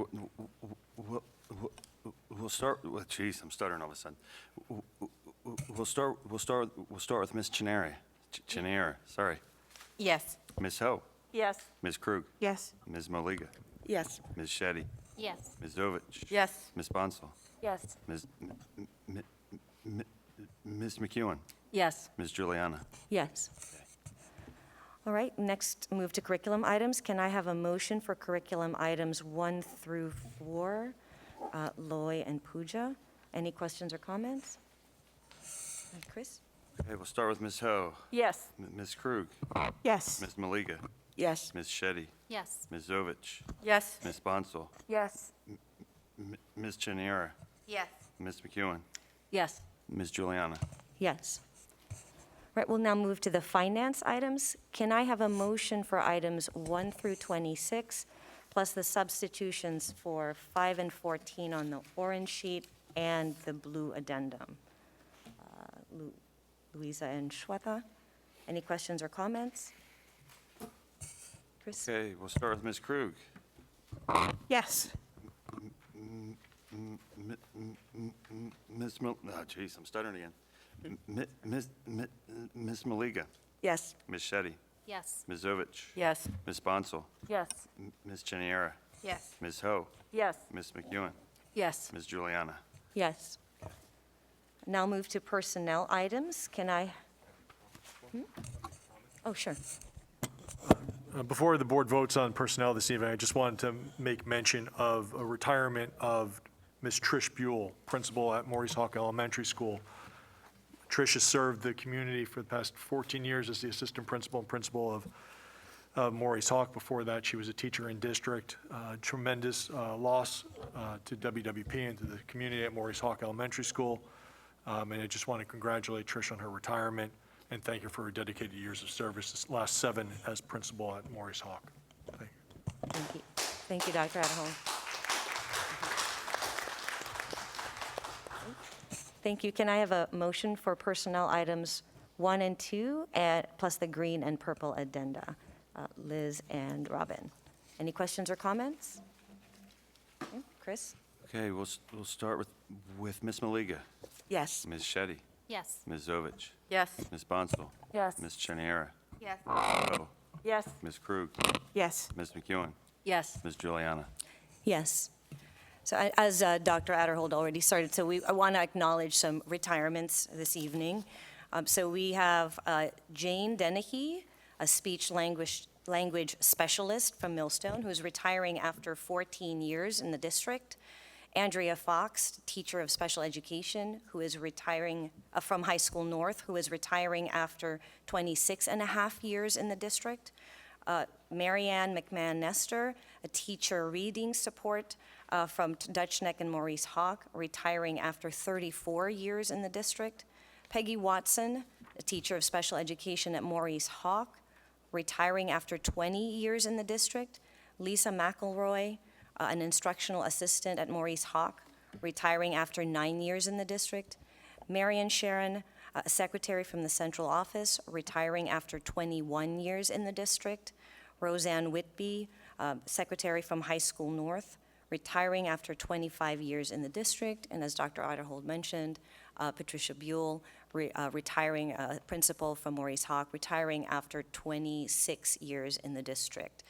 we'll start with, geez, I'm stuttering all of a sudden. We'll start with Ms. Chinera, sorry. Yes. Ms. Ho, Yes. Ms. Krug, Yes. Ms. Maliga, Yes. Ms. Shetty, Yes. Ms. Dovich. Yes. Ms. Bonsall, Yes. Ms. McEwen, Yes. Ms. Juliana. Yes. All right, next move to curriculum items. Can I have a motion for curriculum items 1 through 4? Loy and Pooja. Any questions or comments? Chris? Okay, we'll start with Ms. Ho, Yes. Ms. Krug, Yes. Ms. Maliga, Yes. Ms. Shetty, Yes. Ms. Dovich, Yes. Ms. Bonsall, Yes. Ms. Chinera, Yes. Ms. McEwen, Yes. Ms. Juliana. Yes. All right, we'll now move to the finance items. Can I have a motion for items 1 through 26, plus the substitutions for 5 and 14 on the orange sheet and the blue addendum? Louisa and Shweta, any questions or comments? Chris? Okay, we'll start with Ms. Krug. Yes. Ms. Geez, I'm stuttering again. Ms. Maliga, Yes. Ms. Shetty, Yes. Ms. Dovich, Yes. Ms. Bonsall, Yes. Ms. Chinera, Yes. Ms. Ho, Yes. Ms. McEwen, Yes. Ms. Juliana. Yes. Now move to personnel items. Can I? Oh, sure. Before the board votes on personnel this evening, I just wanted to make mention of a retirement of Ms. Trish Buell, principal at Maurice Hawk Elementary School. Trish has served the community for the past 14 years as the assistant principal and principal of Maurice Hawk. Before that, she was a teacher in district. Tremendous loss to WWP and to the community at Maurice Hawk Elementary School. And I just want to congratulate Trish on her retirement and thank her for her dedicated years of service, this last 7 as principal at Maurice Hawk. Thank you. Thank you. Thank you, Dr. Adderholm. Thank you. Can I have a motion for personnel items 1 and 2, plus the green and purple addenda? Liz and Robin. Any questions or comments? Okay, Chris? Okay, we'll start with Ms. Maliga, Yes. Ms. Shetty, Yes. Ms. Dovich, Yes. Ms. Bonsall, Yes. Ms. Chinera, Yes. Ms. Ho, Yes. Ms. Krug, Yes. Ms. McEwen, Yes. Ms. Juliana. Yes. So as Dr. Adderhold already started, so I want to acknowledge some retirements this evening. So we have Jane Dennehy, a speech language specialist from Millstone, who's retiring after 14 years in the district. Andrea Fox, teacher of special education, who is retiring from High School North, who is retiring after 26 and a half years in the district. Marianne McMahon Nestor, a teacher reading support from Dutch Neck and Maurice Hawk, retiring after 34 years in the district. Peggy Watson, a teacher of special education at Maurice Hawk, retiring after 20 years in the district. Lisa McElroy, an instructional assistant at Maurice Hawk, retiring after 9 years in the district. Marion Sharon, a secretary from the central office, retiring after 21 years in the district. Roseanne Whitby, secretary from High School North, retiring after 25 years in the district. And as Dr. Otterhold mentioned, Patricia Buell, retiring principal from Maurice Hawk, retiring after 26 years in the district.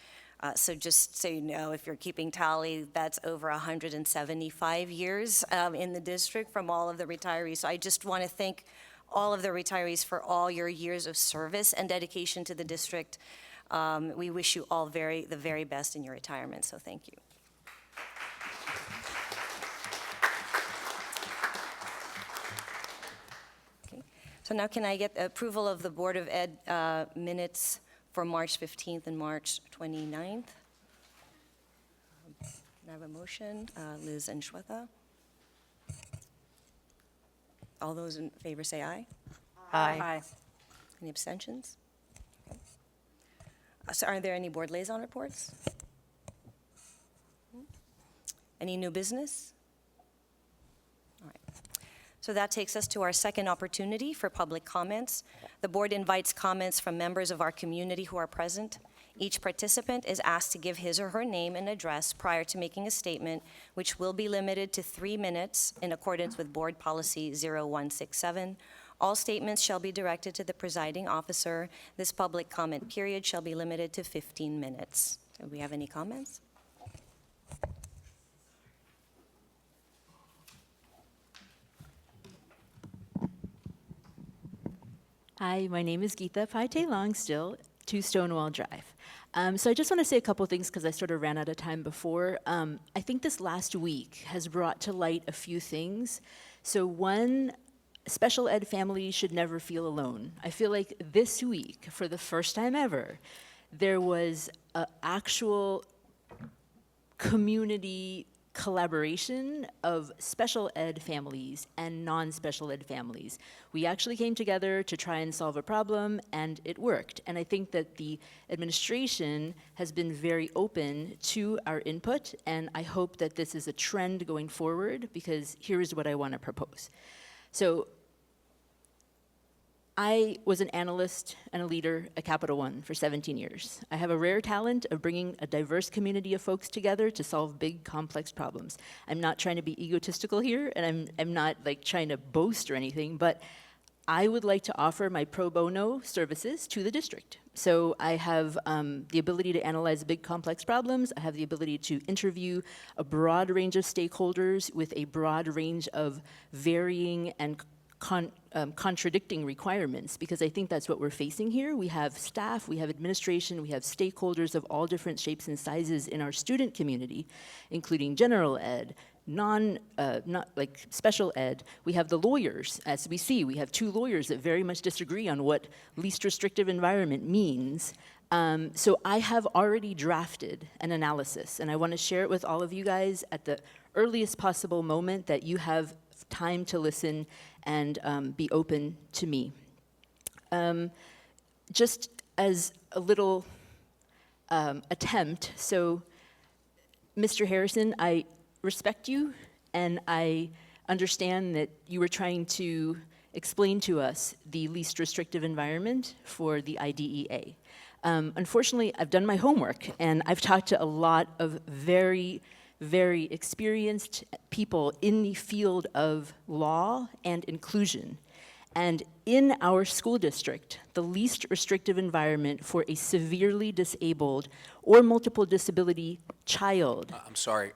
So just so you know, if you're keeping tally, that's over 175 years in the district from all of the retirees. So I just want to thank all of the retirees for all your years of service and dedication to the district. We wish you all the very best in your retirement, so thank you. Okay. So now can I get approval of the Board of Ed minutes for March 15th and March 29th? Can I have a motion? Liz and Shweta. All those in favor say aye. Aye. Any abstentions? Okay. So are there any board liaison reports? Any new business? All right. So that takes us to our second opportunity for public comments. The board invites comments from members of our community who are present. Each participant is asked to give his or her name and address prior to making a statement, which will be limited to 3 minutes in accordance with Board Policy 0167. All statements shall be directed to the presiding officer. This public comment period shall be limited to 15 minutes. Do we have any comments? Hi, my name is Geeta Paite still, 2 Stonewall Drive. So I just want to say a couple things because I sort of ran out of time before. I think this last week has brought to light a few things. So one, special ed families should never feel alone. I feel like this week, for the first time ever, there was an actual community collaboration of special ed families and non-special ed families. We actually came together to try and solve a problem, and it worked. And I think that the administration has been very open to our input, and I hope that this is a trend going forward, because here is what I want to propose. So I was an analyst and a leader at Capital One for 17 years. I have a rare talent of bringing a diverse community of folks together to solve big, complex problems. I'm not trying to be egotistical here, and I'm not like trying to boast or anything, but I would like to offer my pro bono services to the district. So I have the ability to analyze big, complex problems. I have the ability to interview a broad range of stakeholders with a broad range of varying and contradicting requirements, because I think that's what we're facing here. We have staff, we have administration, we have stakeholders of all different shapes and sizes in our student community, including general ed, not like special ed. We have the lawyers, as we see. We have 2 lawyers that very much disagree on what least restrictive environment means. So I have already drafted an analysis, and I want to share it with all of you guys at the earliest possible moment that you have time to listen and be open to me. Just as a little attempt, so Mr. Harrison, I respect you, and I understand that you were trying to explain to us the least restrictive environment for the IDEA. Unfortunately, I've done my homework, and I've talked to a lot of very experienced people in the field of law and inclusion. And in our school district, the least restrictive environment for a severely disabled or multiple disability child. I'm sorry.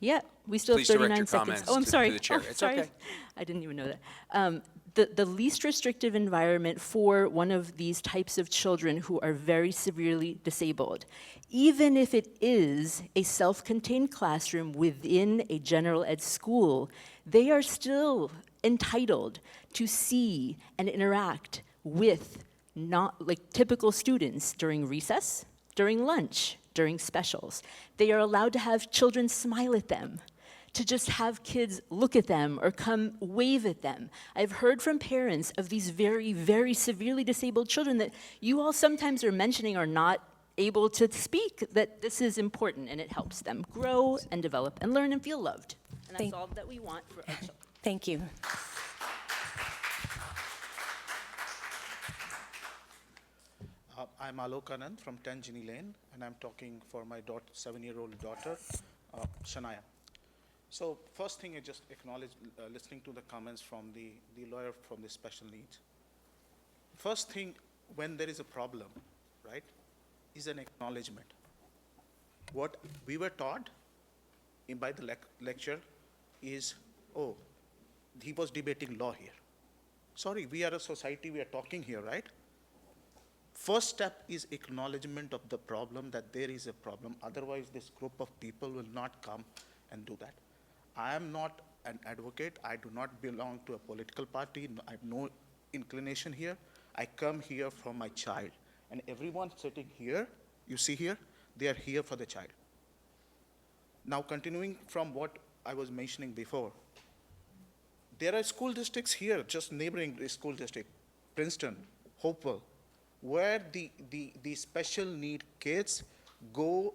Yeah, we still have 39 seconds. Comments Oh, I'm sorry. to the chair. Oh, It's sorry. okay. I didn't even know that. The least restrictive environment for one of these types of children who are very severely disabled, even if it is a self-contained classroom within a general ed school, they are still entitled to see and interact with not like typical students during recess, during lunch, during specials. They are allowed to have children smile at them, to just have kids look at them or come wave at them. I've heard from parents of these very severely disabled children that you all sometimes are mentioning are not able to speak, that this is important and it helps them grow and develop and learn and feel loved. And that's all that we want for our children. Thank you. I'm Alok Anand from 10 Ginny Lane, and I'm talking for my 7-year-old daughter, Shania. So first thing is just acknowledge, listening to the comments from the lawyer from the special needs. First thing, when there is a problem, right, is an acknowledgement. What we were taught by the lecture is, oh, he was debating law here. Sorry, we are a society, we are talking here, right? First step is acknowledgement of the problem, that there is a problem. Otherwise, this group of people will not come and do that. I am not an advocate. I do not belong to a political party. I have no inclination here. I come here for my child. And everyone sitting here, you see here, they are here for the child. Now, continuing from what I was mentioning before, there are school districts here, just neighboring school district, Princeton, Hopewell, where the special need kids go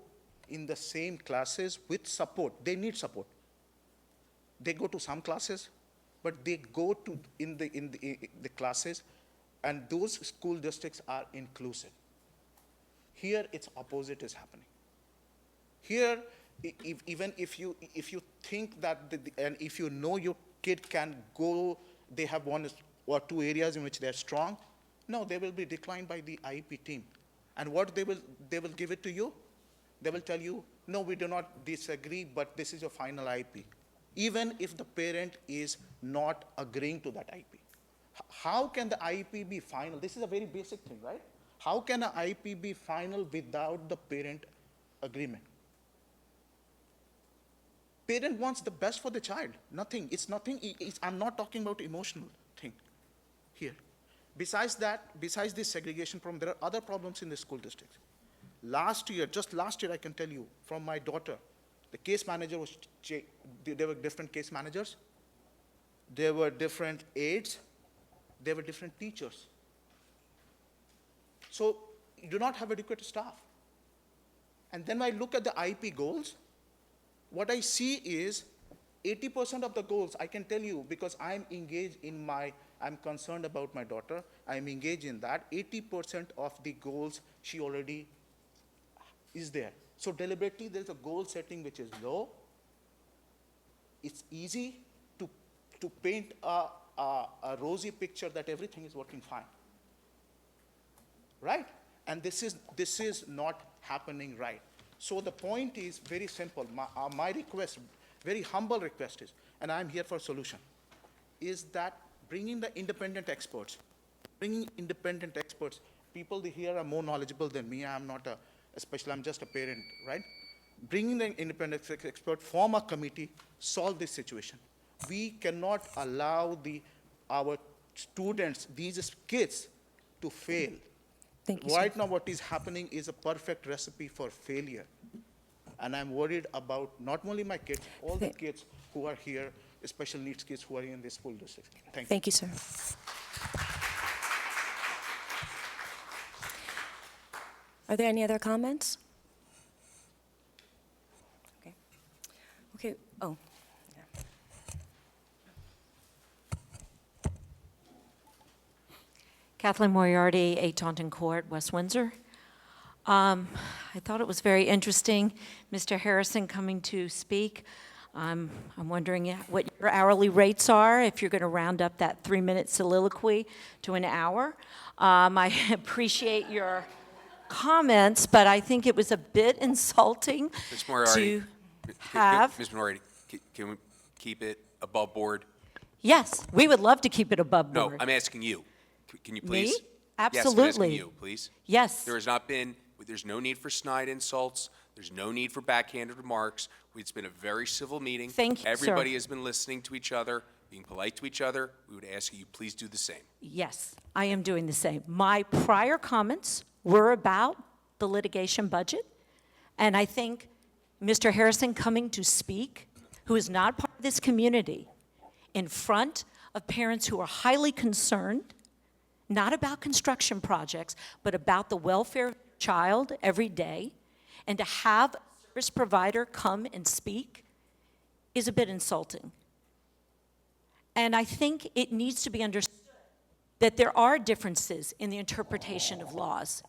in the same classes with support. They need support. They go to some classes, but they go to in the classes, and those school districts are inclusive. Here, it's opposite is happening. Here, even if you think that and if you know your kid can go, they have one or two areas in which they're strong, no, they will be declined by the IEP team. And what they will give it to you? They will tell you, no, we do not disagree, but this is your final IEP. Even if the parent is not agreeing to that IEP. How can the IEP be final? This is a very basic thing, right? How can an IEP be final without the parent agreement? Parent wants the best for the child. Nothing. It's nothing. I'm not talking about emotional thing here. Besides that, besides this segregation problem, there are other problems in the school districts. Just last year, I can tell you, from my daughter, the case manager was, there were different case managers, there were different aides, there were different teachers. So you do not have adequate staff. And then when I look at the IEP goals, what I see is 80% of the goals, I can tell you, because I'm engaged in I'm concerned about my daughter, I'm engaged in that, 80% of the goals she already is there. So deliberately, there's a goal setting which is low. It's easy to paint a rosy picture that everything is working fine, right? And this is not happening right. So the point is very simple. My request, very humble request is, and I'm here for a solution, is that bringing the independent experts, people here are more knowledgeable than me. I'm not I'm just a parent, right? Bringing the independent expert, form a committee, solve this situation. We cannot allow our students, these kids, to fail. Thank you, Right now, what is happening is a perfect recipe for failure. And I'm worried about not only my kids, all the kids who are here, special needs kids who are in this school district. Thank you. Thank you, sir. Are there any other comments? Okay. Okay. Oh. Yeah. Kathleen Moriarty, 8 Taunton Court, West Windsor. I thought it was very interesting, Mr. Harrison coming to speak. I'm wondering what your hourly rates are, if you're going to round up that 3-minute soliloquy to an hour. I appreciate your comments, but I think it was a bit insulting Ms. Moriarty, to have. Ms. Moriarty, can we keep it above board? Yes, we would love to keep it above board. No, I'm asking you. Can you please? Me? Yes, Absolutely. I'm asking you, please. Yes. There's no need for snide insults. There's no need for backhanded remarks. It's been a very civil meeting. Thank you, sir. Everybody has been listening to each other, being polite to each other. We would ask you please do the same. Yes, I am doing the same. My prior comments were about the litigation budget, and I think Mr. Harrison coming to speak, who is not part of this community, in front of parents who are highly concerned, not about construction projects, but about the welfare of the child every day, and to have a service provider come and speak is a bit insulting. And I think it needs to be understood that there are differences in the interpretation of laws.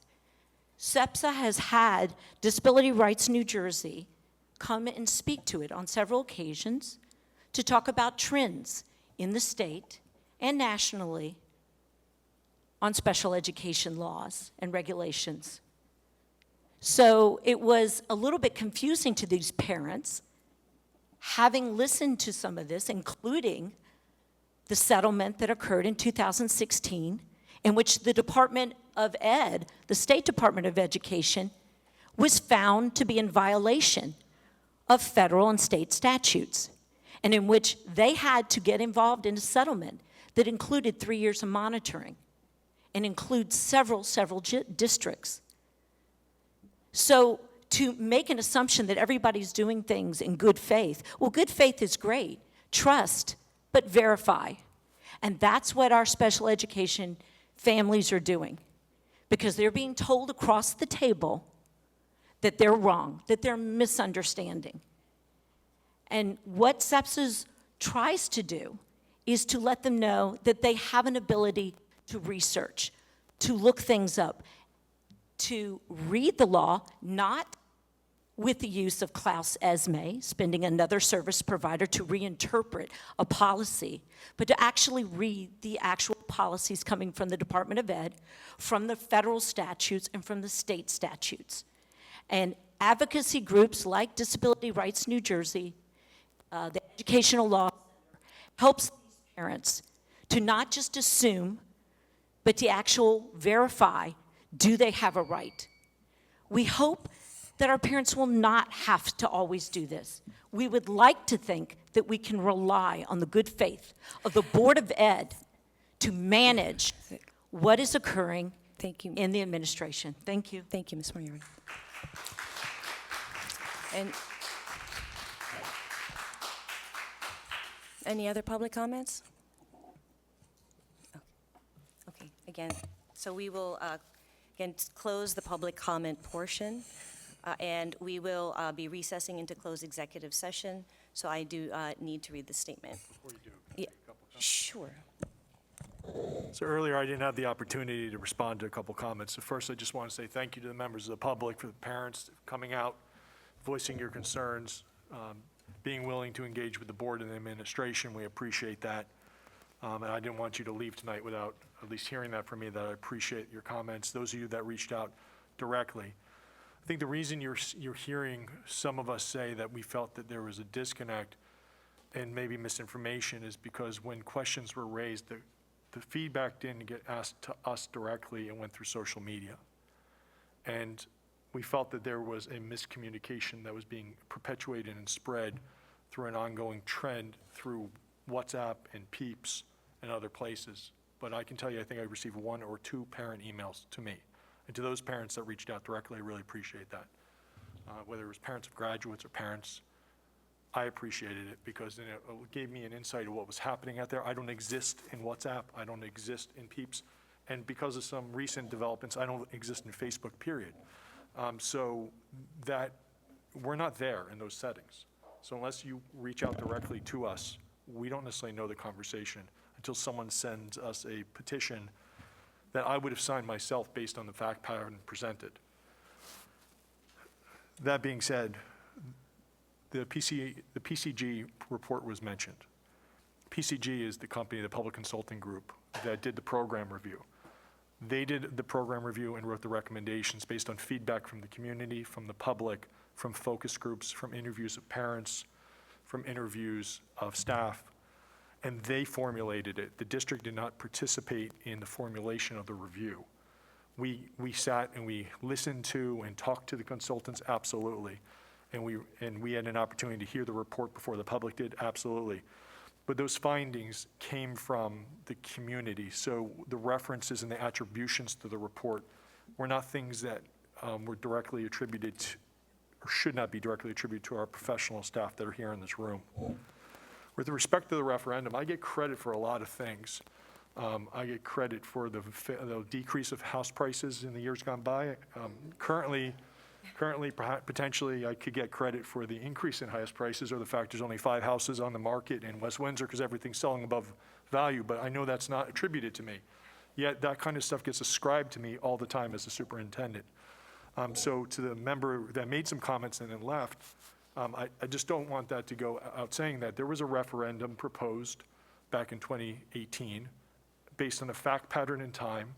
SEPSA has had Disability Rights New Jersey come and speak to it on several occasions to talk about trends in the state and nationally on special education laws and regulations. So it was a little bit confusing to these parents, having listened to some of this, including the settlement that occurred in 2016, in which the Department of Ed, the State Department of Education, was found to be in violation of federal and state statutes, and in which they had to get involved in a settlement that included 3 years of monitoring and includes several districts. So to make an assumption that everybody's doing things in good faith, well, good faith is great. Trust, but verify. And that's what our special education families are doing, because they're being told across the table that they're wrong, that they're misunderstanding. And what SEPSAS tries to do is to let them know that they have an ability to research, to look things up, to read the law, not with the use of Klaus Esme, spending another service provider to reinterpret a policy, but to actually read the actual policies coming from the Department of Ed, from the federal statutes, and from the state statutes. And advocacy groups like Disability Rights New Jersey, the Educational Law Center, helps these parents to not just assume, but to actually verify, do they have a right? We hope that our parents will not have to always do this. We would like to think that we can rely on the good faith of the Board of Ed to manage what is occurring in the administration. Thank you. Thank you, Ms. Moriarty. And any other public comments? Okay, again, so we will again close the public comment portion, and we will be recessing into closed executive session. So I do need to read the statement. Before you do, Yeah, sure. So earlier, I didn't have the opportunity to respond to a couple comments. So first, I just want to say thank you to the members of the public, for the parents coming out, voicing your concerns, being willing to engage with the board and the administration. We appreciate that. And I didn't want you to leave tonight without at least hearing that from me, that I appreciate your comments. Those of you that reached out directly. I think the reason you're hearing some of us say that we felt that there was a disconnect and maybe misinformation is because when questions were raised, the feedback didn't get asked to us directly, it went through social media. And we felt that there was a miscommunication that was being perpetuated and spread through an ongoing trend through WhatsApp and Peeps and other places. But I can tell you, I think I received 1 or 2 parent emails to me. And to those parents that reached out directly, I really appreciate that. Whether it was parents of graduates or parents, I appreciated it because then it gave me an insight of what was happening out there. I don't exist in WhatsApp. I don't exist in Peeps. And because of some recent developments, I don't exist in Facebook, period. So that we're not there in those settings. So unless you reach out directly to us, we don't necessarily know the conversation until someone sends us a petition that I would have signed myself based on the fact pattern presented. That being said, the PCG report was mentioned. PCG is the company, the public consulting group, that did the program review. They did the program review and wrote the recommendations based on feedback from the community, from the public, from focus groups, from interviews of parents, from interviews of staff, and they formulated it. The district did not participate in the formulation of the review. We sat and we listened to and talked to the consultants, absolutely. And we had an opportunity to hear the report before the public did, absolutely. But those findings came from the community. So the references and the attributions to the report were not things that were directly attributed to, or should not be directly attributed to our professional staff that are here in this room. With respect to the referendum, I get credit for a lot of things. I get credit for the decrease of house prices in the years gone by. Currently, potentially, I could get credit for the increase in highest prices or the fact there's only 5 houses on the market in West Windsor because everything's selling above value, but I know that's not attributed to me. Yet that kind of stuff gets ascribed to me all the time as a superintendent. So to the member that made some comments and then left, I just don't want that to go out saying that. There was a referendum proposed back in 2018 based on a fact pattern in time,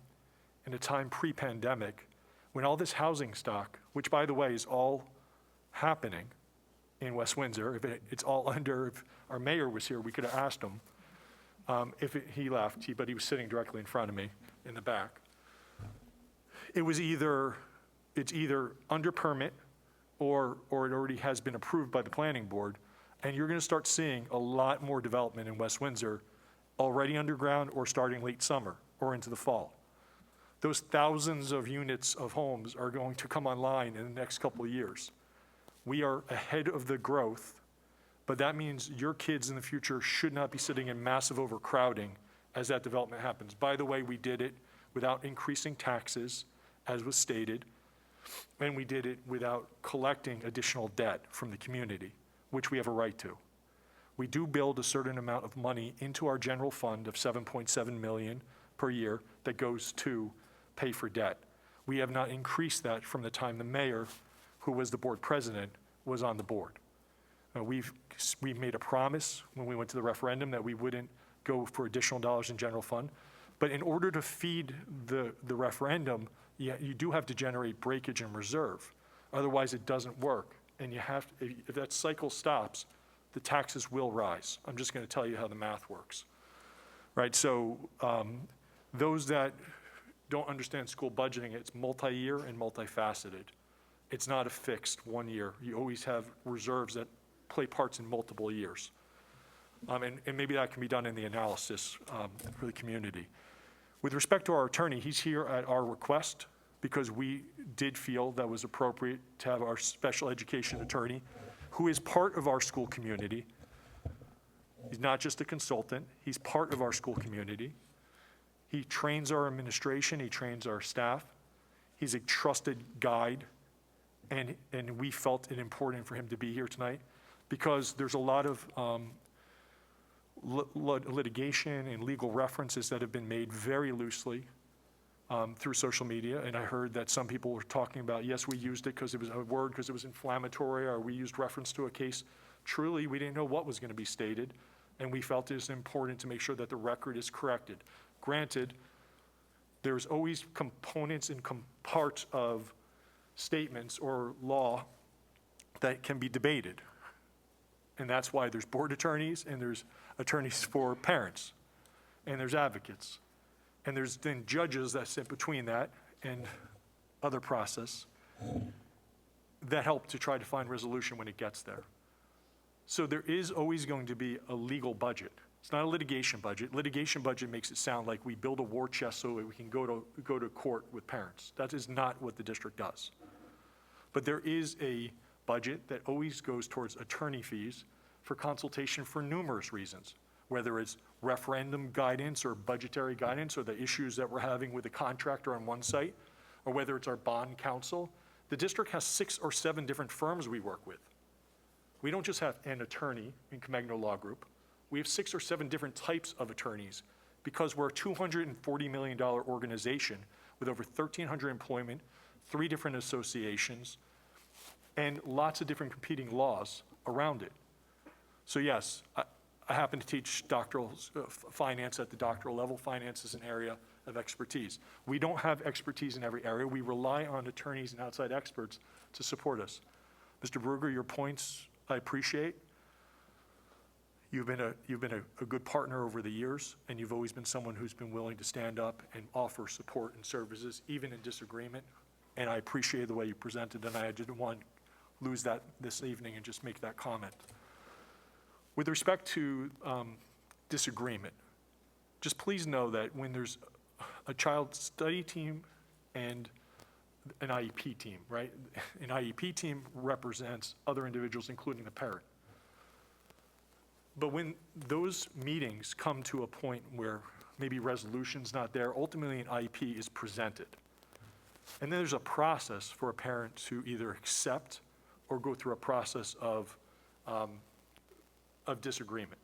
in a time pre-pandemic, when all this housing stock, which by the way is all happening in West Windsor, it's all under, if our mayor was here, we could have asked him. He left, but he was sitting directly in front of me in the back. It's either under permit or it already has been approved by the planning board, and you're going to start seeing a lot more development in West Windsor already underground or starting late summer or into the fall. Those thousands of units of homes are going to come online in the next couple of years. We are ahead of the growth, but that means your kids in the future should not be sitting in massive overcrowding as that development happens. By the way, we did it without increasing taxes, as was stated, and we did it without collecting additional debt from the community, which we have a right to. We do build a certain amount of money into our general fund of $7.7 million per year that goes to pay for debt. We have not increased that from the time the mayor, who was the board president, was on the board. We made a promise when we went to the referendum that we wouldn't go for additional dollars in general fund. But in order to feed the referendum, you do have to generate breakage and reserve. Otherwise, it doesn't work. And if that cycle stops, the taxes will rise. I'm just going to tell you how the math works. Right, so those that don't understand school budgeting, it's multi-year and multifaceted. It's not a fixed 1 year. You always have reserves that play parts in multiple years. And maybe that can be done in the analysis for the community. With respect to our attorney, he's here at our request because we did feel that was appropriate to have our special education attorney, who is part of our school community. He's not just a consultant, he's part of our school community. He trains our administration, he trains our staff. He's a trusted guide, and we felt it important for him to be here tonight because there's a lot of litigation and legal references that have been made very loosely through social media, and I heard that some people were talking about, yes, we used it because it was a word, because it was inflammatory, or we used reference to a case. Truly, we didn't know what was going to be stated, and we felt it was important to make sure that the record is corrected. Granted, there's always components and parts of statements or law that can be debated, and that's why there's board attorneys, and there's attorneys for parents, and there's advocates. And there's then judges that sit between that and other process that help to try to find resolution when it gets there. So there is always going to be a legal budget. It's not a litigation budget. Litigation budget makes it sound like we build a war chest so that we can go to court with parents. That is not what the district does. But there is a budget that always goes towards attorney fees for consultation for numerous reasons, whether it's referendum guidance or budgetary guidance or the issues that we're having with the contractor on one site, or whether it's our bond counsel. The district has 6 or 7 different firms we work with. We don't just have an attorney in Comegno Law Group. We have 6 or 7 different types of attorneys because we're a $240 million organization with over 1,300 employment, 3 different associations, and lots of different competing laws around it. So yes, I happen to teach doctoral finance at the doctoral level. Finance is an area of expertise. We don't have expertise in every area. We rely on attorneys and outside experts to support us. Mr. Bruger, your points I appreciate. You've been a good partner over the years, and you've always been someone who's been willing to stand up and offer support and services, even in disagreement. And I appreciate the way you presented, and I didn't want to lose that this evening and just make that comment. With respect to disagreement, just please know that when there's a child study team and an IEP team, right? An IEP team represents other individuals, including the parent. But when those meetings come to a point where maybe resolution's not there, ultimately an IEP is presented. And then there's a process for a parent to either accept or go through a process of disagreement.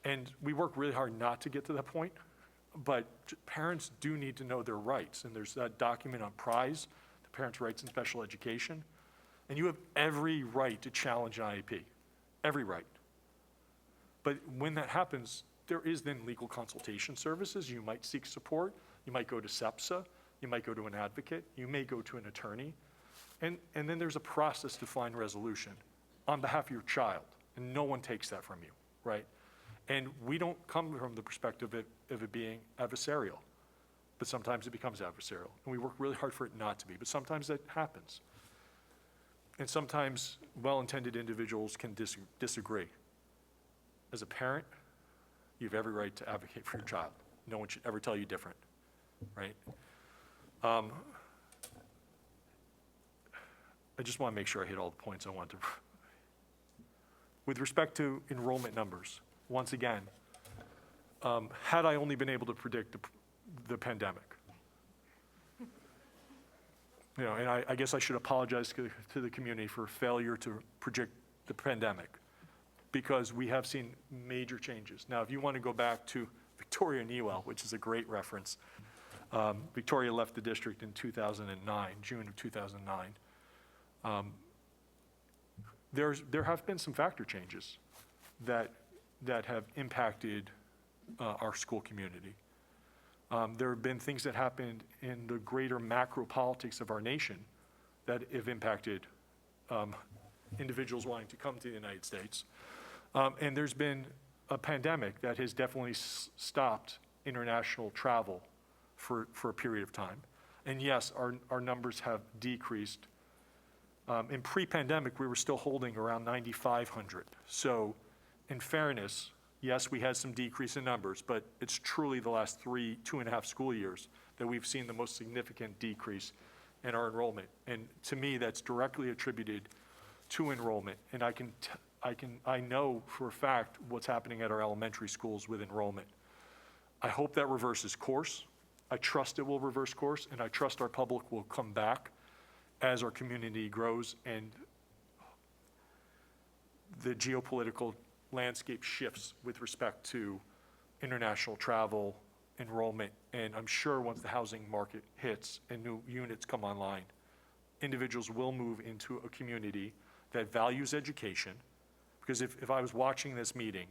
And we work really hard not to get to that point, but parents do need to know their rights. And there's that document on PRISE, the Parents' Rights in Special Education. And you have every right to challenge an IEP, every right. But when that happens, there is then legal consultation services. You might seek support. You might go to SEPSA. You might go to an advocate. You may go to an attorney. And then there's a process to find resolution on behalf of your child. And no one takes that from you, right? And we don't come from the perspective of it being adversarial. But sometimes it becomes adversarial. And we work really hard for it not to be. But sometimes that happens. And sometimes well-intended individuals can disagree. As a parent, you have every right to advocate for your child. No one should ever tell you different, right? I just want to make sure I hit all the points I want to. With respect to enrollment numbers, once again, had I only been able to predict the pandemic, you know, and I guess I should apologize to the community for failure to predict the pandemic, because we have seen major changes. Now, if you want to go back to Victoria Newell, which is a great reference, Victoria left the district in 2009, June of 2009. There have been some factor changes that have impacted our school community. There have been things that happened in the greater macro politics of our nation that have impacted individuals wanting to come to the United States. And there's been a pandemic that has definitely stopped international travel for a period of time. And yes, our numbers have decreased. In pre-pandemic, we were still holding around 9,500. So in fairness, yes, we had some decrease in numbers, but it's truly the last 2.5 school years that we've seen the most significant decrease in our enrollment. And to me, that's directly attributed to enrollment. And I know for a fact what's happening at our elementary schools with enrollment. I hope that reverses course. I trust it will reverse course, and I trust our public will come back as our community grows and the geopolitical landscape shifts with respect to international travel, enrollment, and I'm sure once the housing market hits and new units come online, individuals will move into a community that values education. Because if I was watching this meeting,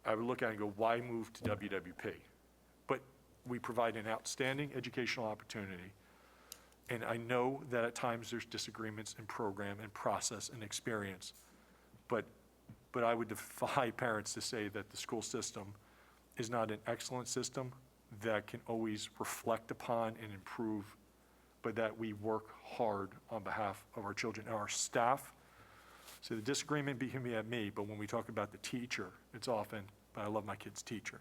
I would look at it and go, why move to WWP? But we provide an outstanding educational opportunity. And I know that at times there's disagreements in program and process and experience. But I would defy parents to say that the school system is not an excellent system that can always reflect upon and improve, but that we work hard on behalf of our children and our staff. So the disagreement can be at me, but when we talk about the teacher, it's often, but I love my kid's teacher.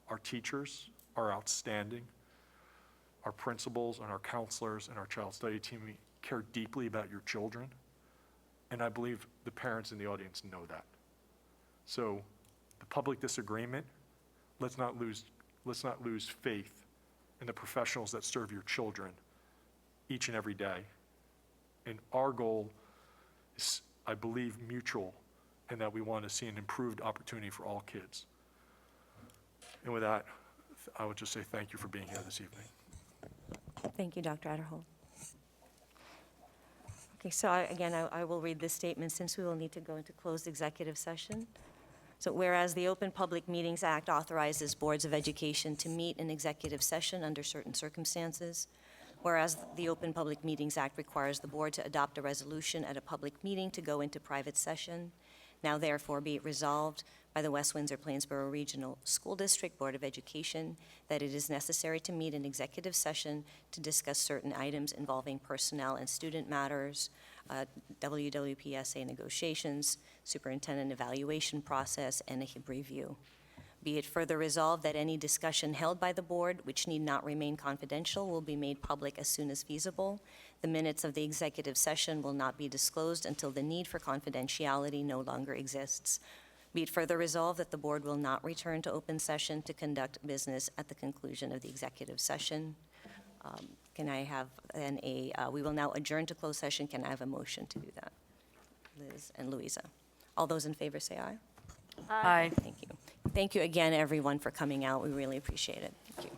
Our teachers are outstanding. Our principals and our counselors and our child study team care deeply about your children. And I believe the parents in the audience know that. So the public disagreement, let's not lose faith in the professionals that serve your children each and every day. And our goal is, I believe, mutual, and that we want to see an improved opportunity for all kids. And with that, I would just say thank you for being here this evening. Thank you, Dr. Adderhold. Okay, so again, I will read this statement since we will need to go into closed executive session. So whereas the Open Public Meetings Act authorizes boards of education to meet in executive session under certain circumstances, whereas the Open Public Meetings Act requires the board to adopt a resolution at a public meeting to go into private session, now therefore be it resolved by the West Windsor-Plainsboro Regional School District Board of Education that it is necessary to meet in executive session to discuss certain items involving personnel and student matters, WWPSA negotiations, superintendent evaluation process, and a HIB review. Be it further resolved that any discussion held by the board, which need not remain confidential, will be made public as soon as feasible. The minutes of the executive session will not be disclosed until the need for confidentiality no longer exists. Be it further resolved that the board will not return to open session to conduct business at the conclusion of the executive session. Can I have we will now adjourn to closed session. Can I have a motion to do that? Liz and Louisa. All those in favor say aye. Aye. Thank you. Thank you again, everyone, for coming out. We really appreciate it. Thank you.